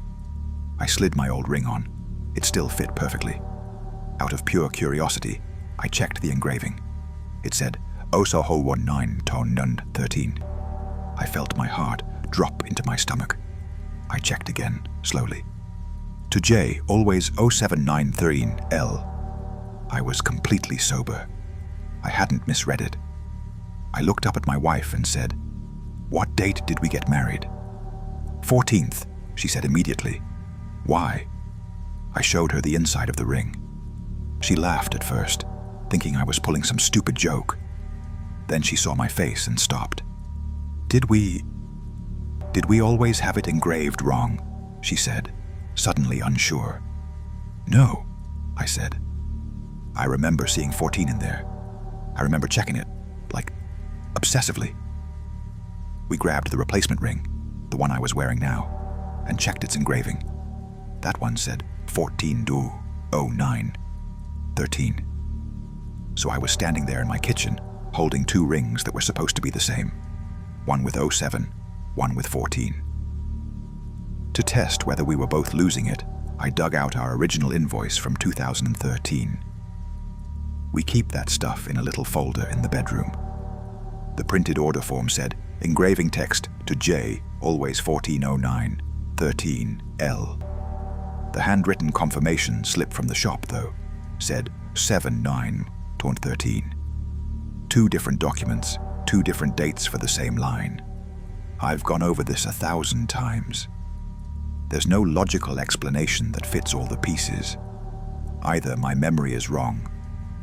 I slid my old ring on. It still fit perfectly. Out of pure curiosity, I checked the engraving. It said, Osoho 19/13. I felt my heart drop into my stomach. I checked again, slowly. To J, always 0793L. I was completely sober. I hadn't misread it. I looked up at my wife and said, "What date did we get married?" 14th, she said immediately. Why? I showed her the inside of the ring. She laughed at first, thinking I was pulling some stupid joke. Then she saw my face and stopped. Did we always have it engraved wrong?" she said, suddenly unsure. "No," I said. "I remember seeing 14 in there. I remember checking it, like, obsessively." We grabbed the replacement ring, the one I was wearing now, and checked its engraving. That one said 14/09/13. So I was standing there in my kitchen, holding 2 rings that were supposed to be the same. One with 07, one with 14. To test whether we were both losing it, I dug out our original invoice from 2013. We keep that stuff in a little folder in the bedroom. The printed order form said, engraving text to J, always 14/09/13L. The handwritten confirmation slip from the shop, though, said 7/9/13. 2 different documents, 2 different dates for the same line. I've gone over this 1,000 times. There's no logical explanation that fits all the pieces. Either my memory is wrong,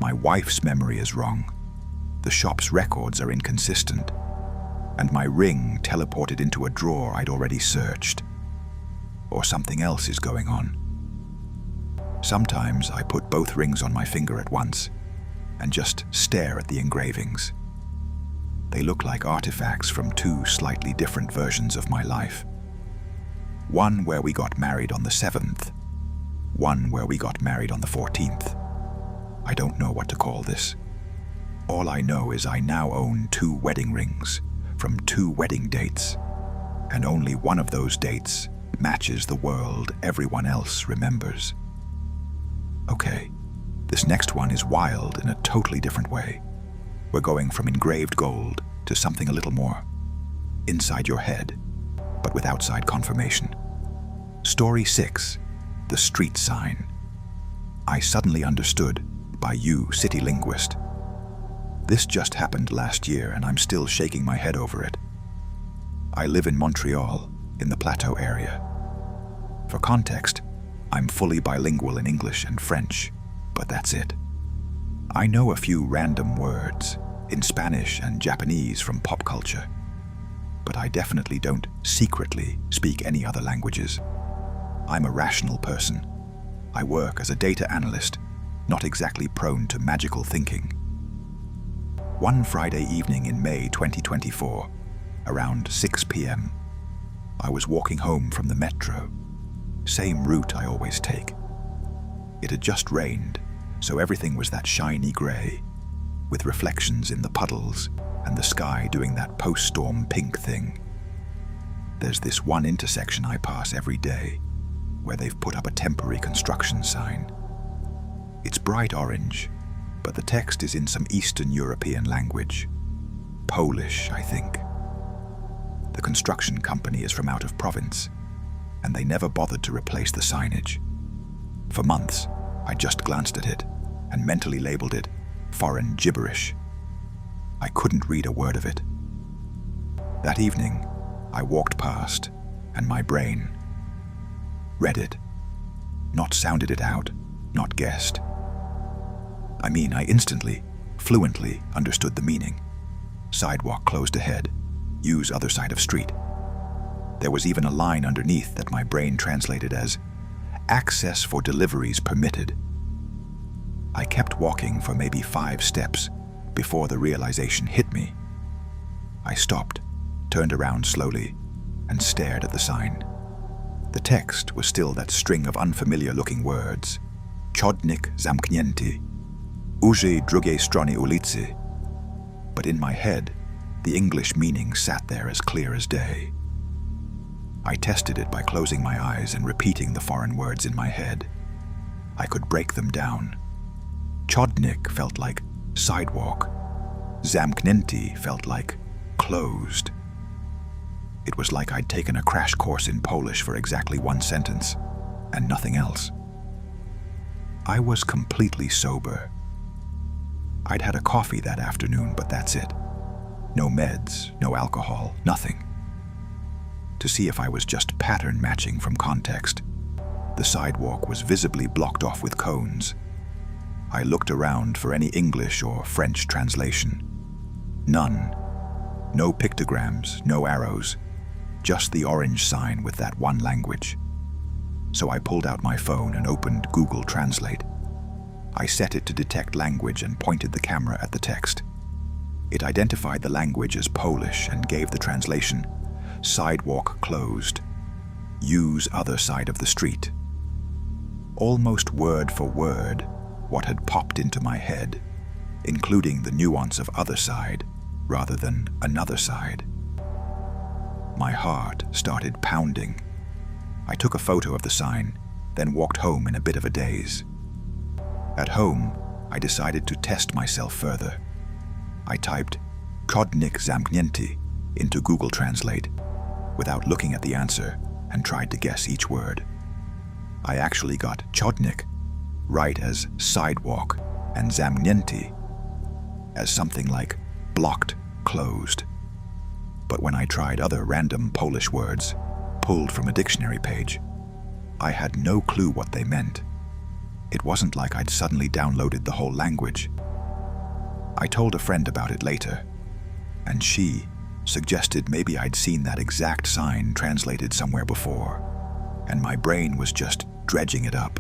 my wife's memory is wrong, the shop's records are inconsistent, and my ring teleported into a drawer I'd already searched. Or something else is going on. Sometimes I put both rings on my finger at once and just stare at the engravings. They look like artifacts from 2 slightly different versions of my life. One where we got married on the 7th, one where we got married on the 14th. I don't know what to call this. All I know is I now own 2 wedding rings from 2 wedding dates, and only one of those dates matches the world everyone else remembers. Okay, this next one is wild in a totally different way. We're going from engraved gold to something a little more inside your head, but with outside confirmation. Story 6, the street sign. I suddenly understood, by you, city linguist. This just happened last year and I'm still shaking my head over it. I live in Montreal, in the Plateau area. For context, I'm fully bilingual in English and French, but that's it. I know a few random words in Spanish and Japanese from pop culture, but I definitely don't secretly speak any other languages. I'm a rational person. I work as a data analyst, not exactly prone to magical thinking. One Friday evening in May 2024, around 6 p.m., I was walking home from the metro. Same route I always take. It had just rained, so everything was that shiny grey, with reflections in the puddles and the sky doing that post-storm pink thing. There's this one intersection I pass every day, where they've put up a temporary construction sign. It's bright orange, but the text is in some Eastern European language. Polish, I think. The construction company is from out of province, and they never bothered to replace the signage. For months, I just glanced at it and mentally labeled it foreign gibberish. I couldn't read a word of it. That evening, I walked past, and my brain read it. Not sounded it out, not guessed. I instantly, fluently understood the meaning. Sidewalk closed ahead. Use other side of street. There was even a line underneath that my brain translated as access for deliveries permitted. I kept walking for maybe 5 steps before the realization hit me. I stopped, turned around slowly, and stared at the sign. The text was still that string of unfamiliar-looking words. Chodnik zamknięty. Użyj drugiej strony ulicy. But in my head, the English meaning sat there as clear as day. I tested it by closing my eyes and repeating the foreign words in my head. I could break them down. Chodnik felt like sidewalk. Zamknięty felt like closed. It was like I'd taken a crash course in Polish for exactly 1 sentence, and nothing else. I was completely sober. I'd had a coffee that afternoon, but that's it. No meds, no alcohol, nothing. To see if I was just pattern matching from context, the sidewalk was visibly blocked off with cones. I looked around for any English or French translation. None. No pictograms, no arrows, just the orange sign with that one language. So I pulled out my phone and opened Google Translate. I set it to detect language and pointed the camera at the text. It identified the language as Polish and gave the translation, sidewalk closed. Use other side of the street. Almost word for word, what had popped into my head, including the nuance of other side rather than another side. My heart started pounding. I took a photo of the sign, then walked home in a bit of a daze. At home, I decided to test myself further. I typed Chodnik zamknięty into Google Translate without looking at the answer and tried to guess each word. I actually got Chodnik right as sidewalk and zamknięty as something like blocked, closed. But when I tried other random Polish words, pulled from a dictionary page, I had no clue what they meant. It wasn't like I'd suddenly downloaded the whole language. I told a friend about it later, and she suggested maybe I'd seen that exact sign translated somewhere before, and my brain was just dredging it up.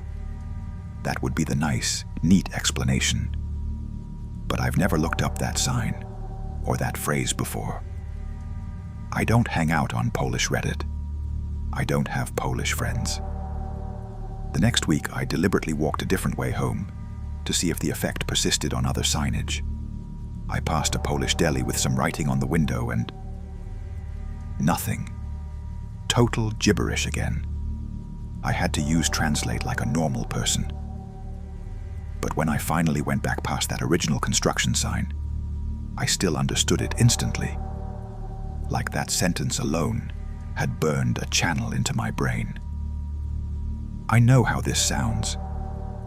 That would be the nice, neat explanation. But I've never looked up that sign or that phrase before. I don't hang out on Polish Reddit. I don't have Polish friends. The next week, I deliberately walked a different way home to see if the effect persisted on other signage. I passed a Polish deli with some writing on the window and nothing. Total gibberish again. I had to use Translate like a normal person. But when I finally went back past that original construction sign, I still understood it instantly. Like that sentence alone had burned a channel into my brain. I know how this sounds,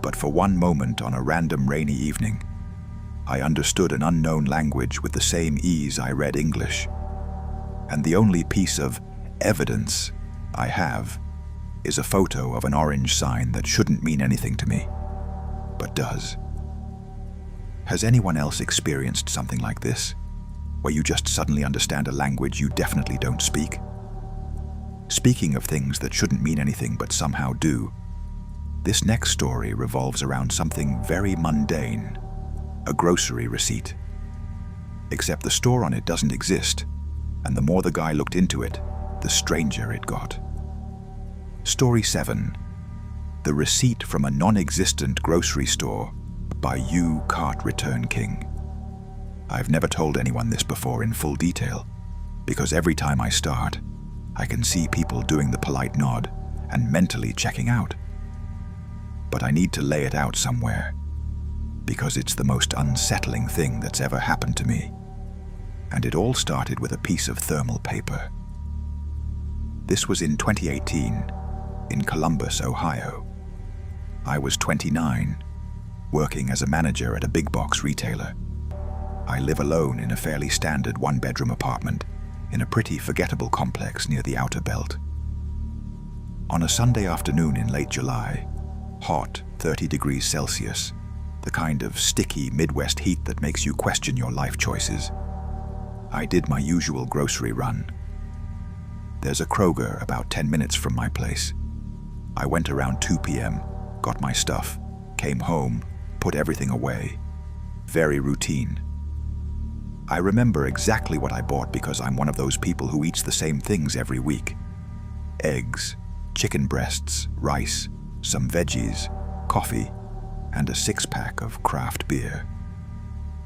but for one moment on a random rainy evening, I understood an unknown language with the same ease I read English. And the only piece of evidence I have is a photo of an orange sign that shouldn't mean anything to me, but does. Has anyone else experienced something like this, where you just suddenly understand a language you definitely don't speak? Speaking of things that shouldn't mean anything but somehow do, this next story revolves around something very mundane, a grocery receipt. Except the store on it doesn't exist, and the more the guy looked into it, the stranger it got. Story 7. The Receipt from a Non-Existent Grocery Store by You Cart Return King. I've never told anyone this before in full detail, because every time I start, I can see people doing the polite nod and mentally checking out. But I need to lay it out somewhere, because it's the most unsettling thing that's ever happened to me. And it all started with a piece of thermal paper. This was in 2018, in Columbus, Ohio. I was 29, working as a manager at a big box retailer. I live alone in a fairly standard one-bedroom apartment in a pretty forgettable complex near the Outer Belt. On a Sunday afternoon in late July, hot 30 degrees Celsius, the kind of sticky Midwest heat that makes you question your life choices, I did my usual grocery run. There's a Kroger about 10 minutes from my place. I went around 2 p.m., got my stuff, came home, put everything away. Very routine. I remember exactly what I bought because I'm one of those people who eats the same things every week. Eggs, chicken breasts, rice, some veggies, coffee, and a 6-pack of craft beer.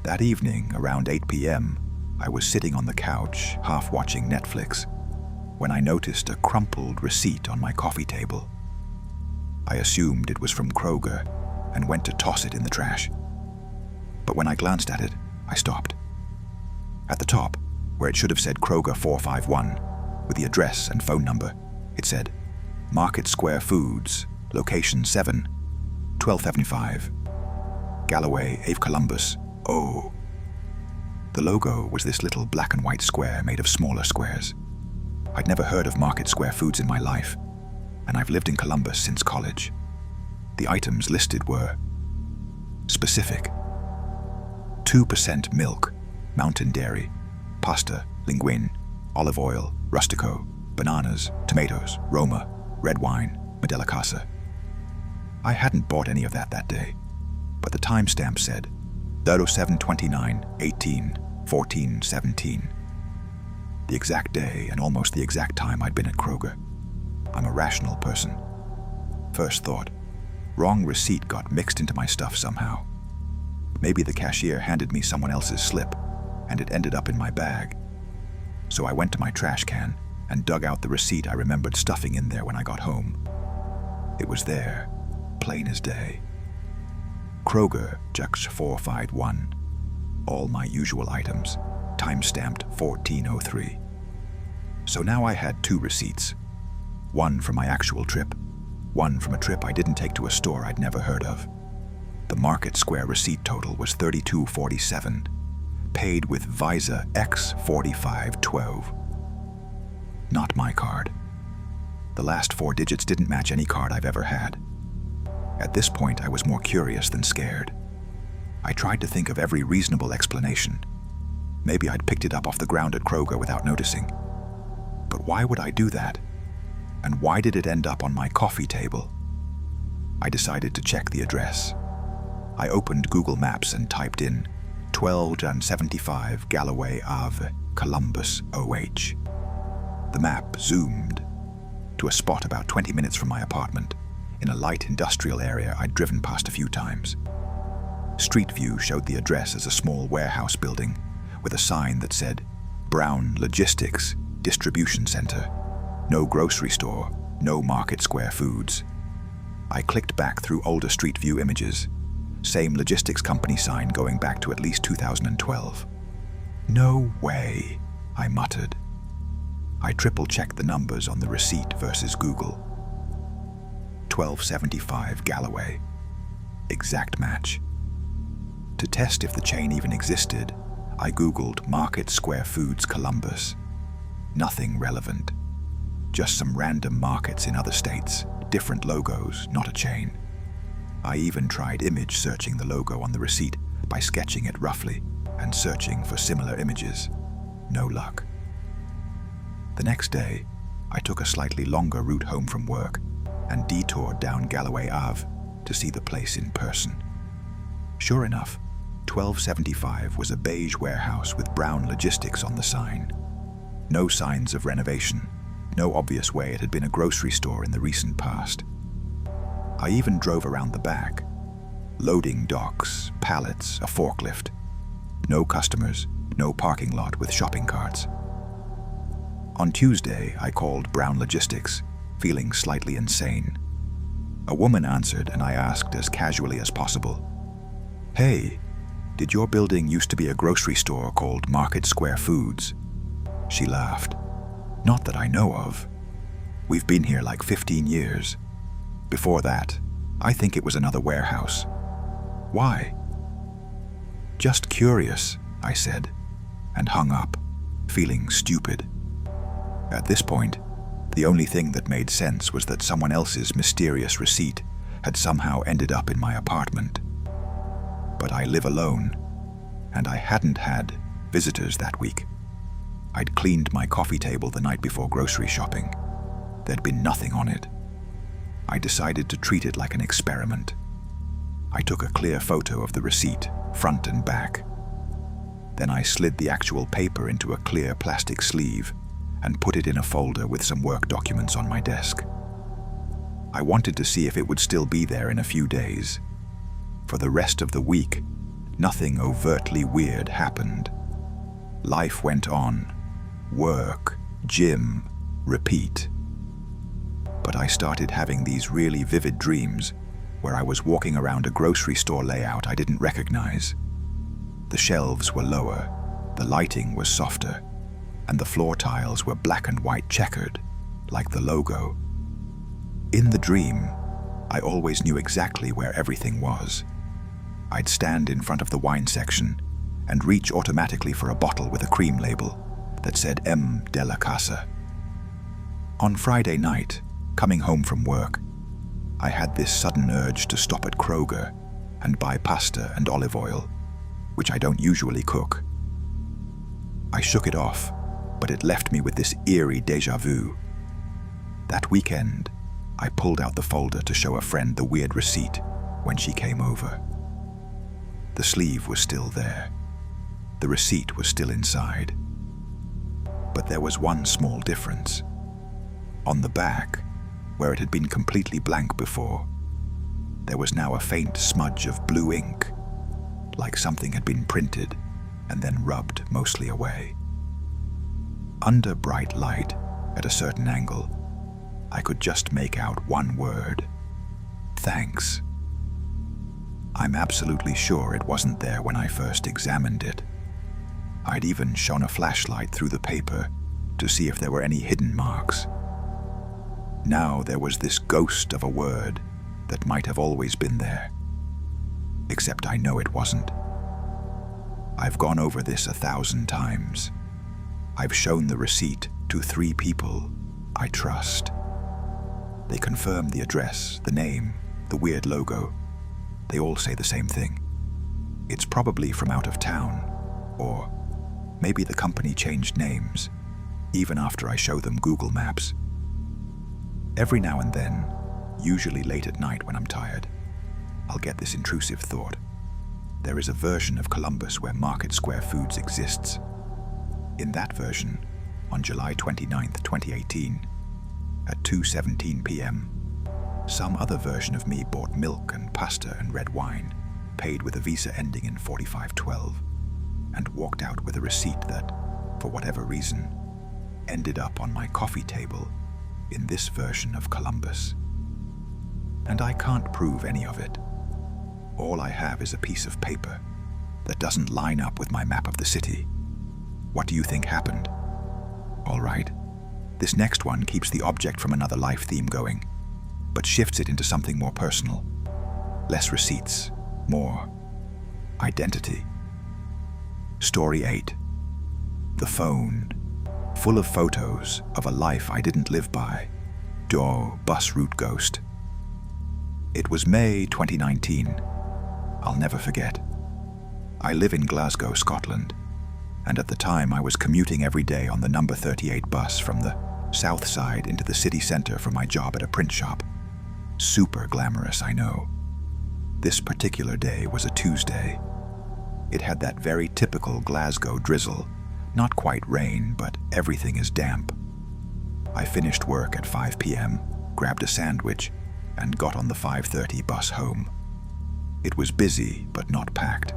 That evening, around 8 p.m., I was sitting on the couch, half watching Netflix, when I noticed a crumpled receipt on my coffee table. I assumed it was from Kroger and went to toss it in the trash. But when I glanced at it, I stopped. At the top, where it should have said Kroger 451, with the address and phone number, it said, Market Square Foods, Location 7, 1275, Galloway, Ave Columbus, Oh. The logo was this little black and white square made of smaller squares. I'd never heard of Market Square Foods in my life, and I've lived in Columbus since college. The items listed were specific: 2% milk, Mountain Dairy, pasta, linguine, olive oil, rustico, bananas, tomatoes, Roma, red wine, Modella Casa. I hadn't bought any of that day, but the timestamp said 07/29/18/14/17. The exact day and almost the exact time I'd been at Kroger. I'm a rational person. First thought, wrong receipt got mixed into my stuff somehow. Maybe the cashier handed me someone else's slip, and it ended up in my bag. So I went to my trash can and dug out the receipt I remembered stuffing in there when I got home. It was there, plain as day. Kroger, Jux 451. All my usual items, time-stamped 1403. So now I had 2 receipts. One from my actual trip, one from a trip I didn't take to a store I'd never heard of. The Market Square receipt total was $32.47, paid with Visa X4512. Not my card. The last 4 digits didn't match any card I've ever had. At this point, I was more curious than scared. I tried to think of every reasonable explanation. Maybe I'd picked it up off the ground at Kroger without noticing. But why would I do that? And why did it end up on my coffee table? I decided to check the address. I opened Google Maps and typed in 1275 Galloway Ave, Columbus, OH. The map zoomed to a spot about 20 minutes from my apartment, in a light industrial area I'd driven past a few times. Street view showed the address as a small warehouse building with a sign that said, Brown Logistics Distribution Center. No grocery store, no Market Square Foods. I clicked back through older Street View images. Same logistics company sign going back to at least 2012. No way, I muttered. I triple-checked the numbers on the receipt versus Google. 1275 Galloway. Exact match. To test if the chain even existed, I Googled Market Square Foods Columbus. Nothing relevant. Just some random markets in other states, different logos, not a chain. I even tried image searching the logo on the receipt by sketching it roughly and searching for similar images. No luck. The next day, I took a slightly longer route home from work and detoured down Galloway Ave to see the place in person. Sure enough, 1275 was a beige warehouse with brown logistics on the sign. No signs of renovation, no obvious way it had been a grocery store in the recent past. I even drove around the back. Loading docks, pallets, a forklift. No customers, no parking lot with shopping carts. On Tuesday, I called Brown Logistics, feeling slightly insane. A woman answered and I asked as casually as possible, "Hey, did your building used to be a grocery store called Market Square Foods?" She laughed. "Not that I know of. We've been here like 15 years. Before that, I think it was another warehouse. Why?" "Just curious," I said, and hung up, feeling stupid. At this point, the only thing that made sense was that someone else's mysterious receipt had somehow ended up in my apartment. But I live alone, and I hadn't had visitors that week. I'd cleaned my coffee table the night before grocery shopping. There'd been nothing on it. I decided to treat it like an experiment. I took a clear photo of the receipt, front and back. Then I slid the actual paper into a clear plastic sleeve and put it in a folder with some work documents on my desk. I wanted to see if it would still be there in a few days. For the rest of the week, nothing overtly weird happened. Life went on. Work, gym, repeat. But I started having these really vivid dreams where I was walking around a grocery store layout I didn't recognize. The shelves were lower, the lighting was softer, and the floor tiles were black and white checkered, like the logo. In the dream, I always knew exactly where everything was. I'd stand in front of the wine section and reach automatically for a bottle with a cream label that said M. de la Casa. On Friday night, coming home from work, I had this sudden urge to stop at Kroger and buy pasta and olive oil, which I don't usually cook. I shook it off, but it left me with this eerie déjà vu. That weekend, I pulled out the folder to show a friend the weird receipt when she came over. The sleeve was still there. The receipt was still inside. But there was one small difference. On the back, where it had been completely blank before, there was now a faint smudge of blue ink, like something had been printed and then rubbed mostly away. Under bright light, at a certain angle, I could just make out one word: thanks. I'm absolutely sure it wasn't there when I first examined it. I'd even shone a flashlight through the paper to see if there were any hidden marks. Now there was this ghost of a word that might have always been there. Except I know it wasn't. I've gone over this 1,000 times. I've shown the receipt to 3 people I trust. They confirm the address, the name, the weird logo. They all say the same thing. It's probably from out of town, or maybe the company changed names, even after I show them Google Maps. Every now and then, usually late at night when I'm tired, I'll get this intrusive thought. There is a version of Columbus where Market Square Foods exists. In that version, on July 29th, 2018, at 2:17 p.m., some other version of me bought milk and pasta and red wine, paid with a Visa ending in 4512, and walked out with a receipt that, for whatever reason, ended up on my coffee table in this version of Columbus. And I can't prove any of it. All I have is a piece of paper that doesn't line up with my map of the city. What do you think happened? All right, this next one keeps the object from another life theme going, but shifts it into something more personal. Less receipts, more identity. Story 8. The phone, full of photos of a life I didn't live by. Door bus route ghost. It was May 2019. I'll never forget. I live in Glasgow, Scotland, and at the time I was commuting every day on the number 38 bus from the south side into the city centre for my job at a print shop. Super glamorous, I know. This particular day was a Tuesday. It had that very typical Glasgow drizzle. Not quite rain, but everything is damp. I finished work at 5 p.m., grabbed a sandwich, and got on the 5:30 bus home. It was busy, but not packed.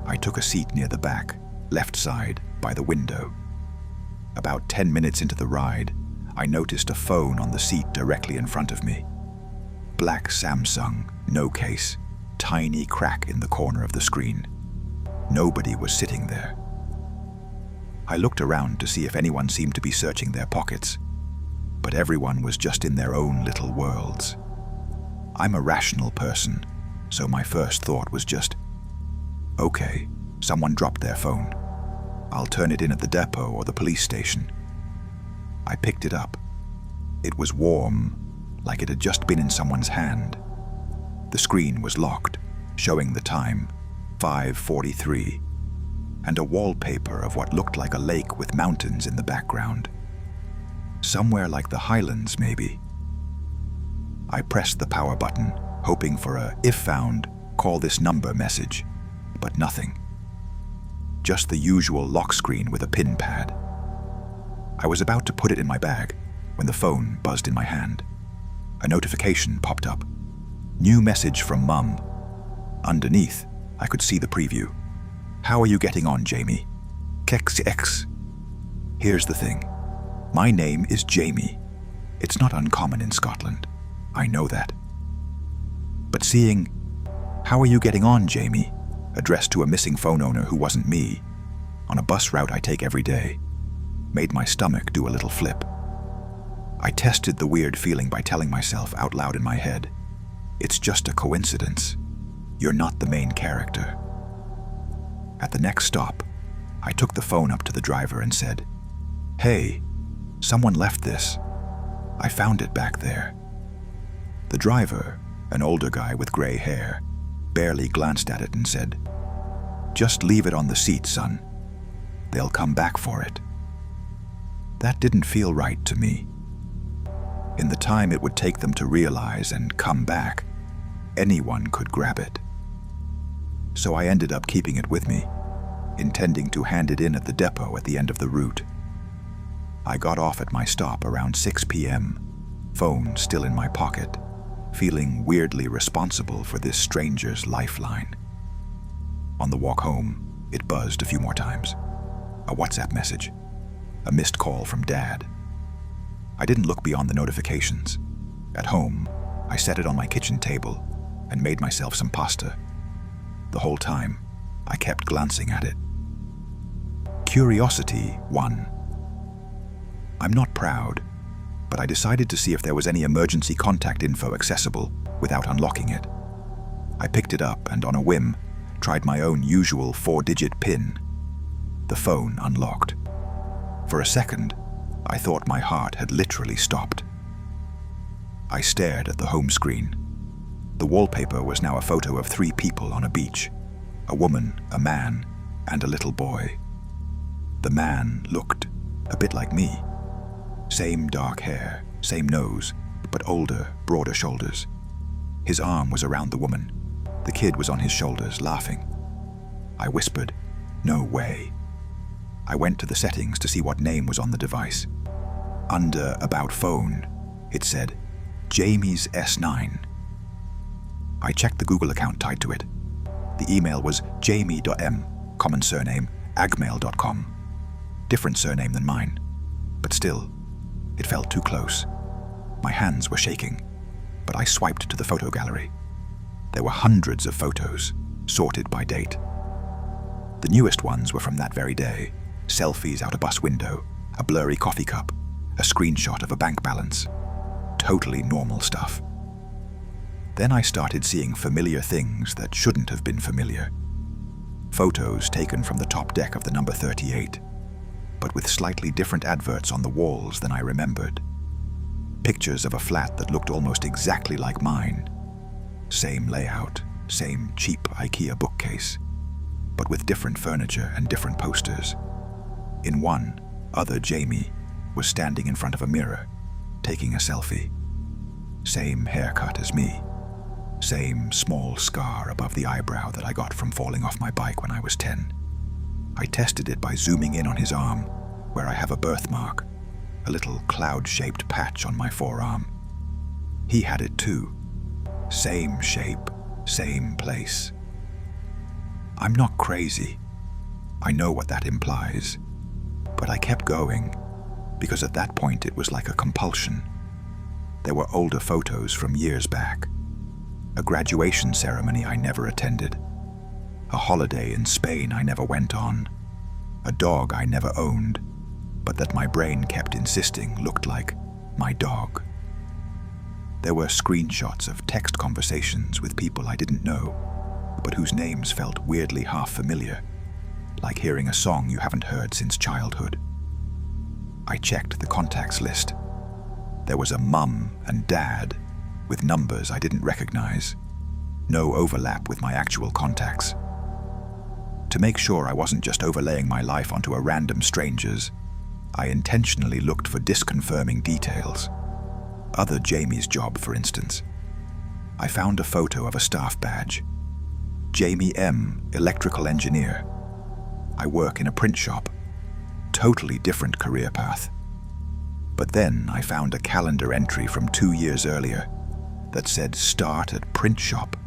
I took a seat near the back, left side, by the window. About 10 minutes into the ride, I noticed a phone on the seat directly in front of me. Black Samsung, no case, tiny crack in the corner of the screen. Nobody was sitting there. I looked around to see if anyone seemed to be searching their pockets, but everyone was just in their own little worlds. I'm a rational person, so my first thought was just, okay, someone dropped their phone. I'll turn it in at the depot or the police station. I picked it up. It was warm, like it had just been in someone's hand. The screen was locked, showing the time, 5:43, and a wallpaper of what looked like a lake with mountains in the background. Somewhere like the Highlands, maybe. I pressed the power button, hoping for a "if found, call this number" message, but nothing. Just the usual lock screen with a pin pad. I was about to put it in my bag when the phone buzzed in my hand. A notification popped up. New message from Mum. Underneath, I could see the preview. How are you getting on, Jamie? Kex. Here's the thing. My name is Jamie. It's not uncommon in Scotland. I know that. But seeing, "How are you getting on, Jamie?" addressed to a missing phone owner who wasn't me, on a bus route I take every day, made my stomach do a little flip. I tested the weird feeling by telling myself out loud in my head, "It's just a coincidence. You're not the main character." At the next stop, I took the phone up to the driver and said, "Hey, someone left this. I found it back there." The driver, an older guy with gray hair, barely glanced at it and said, "Just leave it on the seat, son. They'll come back for it." That didn't feel right to me. In the time it would take them to realize and come back, anyone could grab it. So I ended up keeping it with me, intending to hand it in at the depot at the end of the route. I got off at my stop around 6 p.m., phone still in my pocket, feeling weirdly responsible for this stranger's lifeline. On the walk home, it buzzed a few more times. A WhatsApp message. A missed call from Dad. I didn't look beyond the notifications. At home, I set it on my kitchen table and made myself some pasta. The whole time, I kept glancing at it. Curiosity won. I'm not proud, but I decided to see if there was any emergency contact info accessible without unlocking it. I picked it up and on a whim, tried my own usual 4-digit PIN. The phone unlocked. For a second, I thought my heart had literally stopped. I stared at the home screen. The wallpaper was now a photo of 3 people on a beach. A woman, a man, and a little boy. The man looked a bit like me. Same dark hair, same nose, but older, broader shoulders. His arm was around the woman. The kid was on his shoulders, laughing. I whispered, "No way." I went to the settings to see what name was on the device. Under About Phone, it said, Jamie's S9. I checked the Google account tied to it. The email was jamie.m, common surname, agmail.com. Different surname than mine, but still, it felt too close. My hands were shaking, but I swiped to the photo gallery. There were hundreds of photos, sorted by date. The newest ones were from that very day. Selfies out a bus window, a blurry coffee cup, a screenshot of a bank balance. Totally normal stuff. Then I started seeing familiar things that shouldn't have been familiar. Photos taken from the top deck of the number 38, but with slightly different adverts on the walls than I remembered. Pictures of a flat that looked almost exactly like mine. Same layout, same cheap IKEA bookcase, but with different furniture and different posters. In one, other Jamie was standing in front of a mirror, taking a selfie. Same haircut as me. Same small scar above the eyebrow that I got from falling off my bike when I was 10. I tested it by zooming in on his arm, where I have a birthmark, a little cloud-shaped patch on my forearm. He had it too. Same shape, same place. I'm not crazy. I know what that implies. But I kept going, because at that point it was like a compulsion. There were older photos from years back. A graduation ceremony I never attended. A holiday in Spain I never went on. A dog I never owned, but that my brain kept insisting looked like my dog. There were screenshots of text conversations with people I didn't know, but whose names felt weirdly half familiar, like hearing a song you haven't heard since childhood. I checked the contacts list. There was a mum and dad with numbers I didn't recognize. No overlap with my actual contacts. To make sure I wasn't just overlaying my life onto a random stranger's, I intentionally looked for disconfirming details. Other Jamie's job, for instance. I found a photo of a staff badge. Jamie M., electrical engineer. I work in a print shop. Totally different career path. But then I found a calendar entry from 2 years earlier that said start at print shop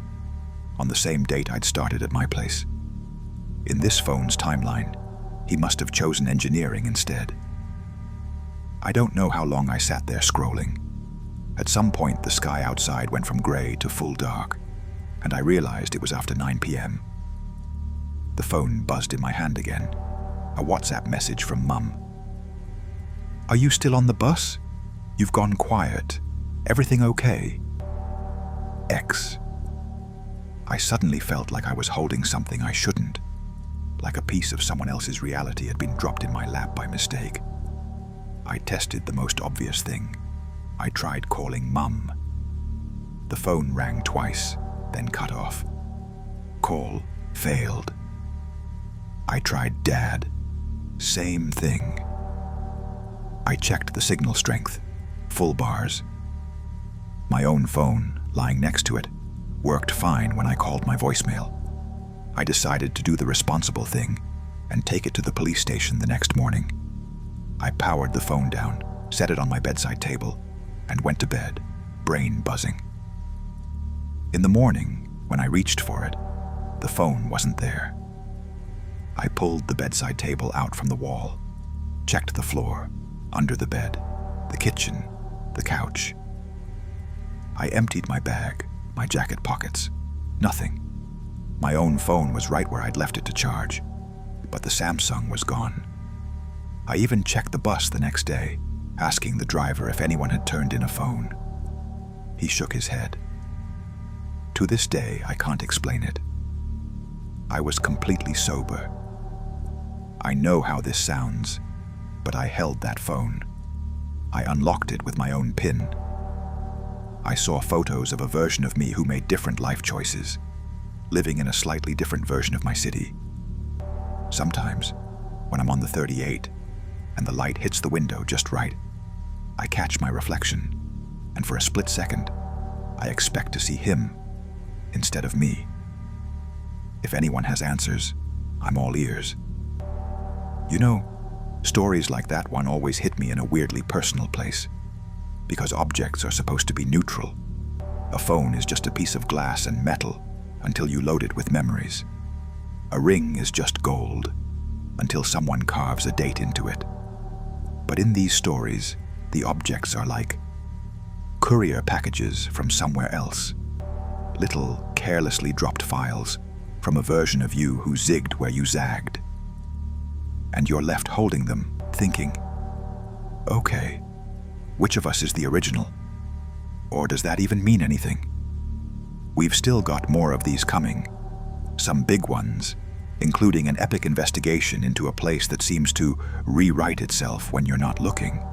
on the same date I'd started at my place. In this phone's timeline, he must have chosen engineering instead. I don't know how long I sat there scrolling. At some point, the sky outside went from gray to full dark, and I realized it was after 9 p.m. The phone buzzed in my hand again. A WhatsApp message from Mum. "Are you still on the bus? You've gone quiet. Everything okay?" X. I suddenly felt like I was holding something I shouldn't, like a piece of someone else's reality had been dropped in my lap by mistake. I tested the most obvious thing. I tried calling Mum. The phone rang twice, then cut off. Call failed. I tried Dad. Same thing. I checked the signal strength. Full bars. My own phone, lying next to it, worked fine when I called my voicemail. I decided to do the responsible thing and take it to the police station the next morning. I powered the phone down, set it on my bedside table, and went to bed, brain buzzing. In the morning, when I reached for it, the phone wasn't there. I pulled the bedside table out from the wall, checked the floor, under the bed, the kitchen, the couch. I emptied my bag, my jacket pockets. Nothing. My own phone was right where I'd left it to charge, but the Samsung was gone. I even checked the bus the next day, asking the driver if anyone had turned in a phone. He shook his head. To this day, I can't explain it. I was completely sober. I know how this sounds, but I held that phone. I unlocked it with my own PIN. I saw photos of a version of me who made different life choices, living in a slightly different version of my city. Sometimes, when I'm on the 38 and the light hits the window just right, I catch my reflection, and for a split second, I expect to see him instead of me. If anyone has answers, I'm all ears. You know, stories like that one always hit me in a weirdly personal place, because objects are supposed to be neutral. A phone is just a piece of glass and metal until you load it with memories. A ring is just gold until someone carves a date into it. But in these stories, the objects are like courier packages from somewhere else, little carelessly dropped files from a version of you who zigged where you zagged. And you're left holding them, thinking, okay, which of us is the original? Or does that even mean anything? We've still got more of these coming, some big ones, including an epic investigation into a place that seems to rewrite itself when you're not looking.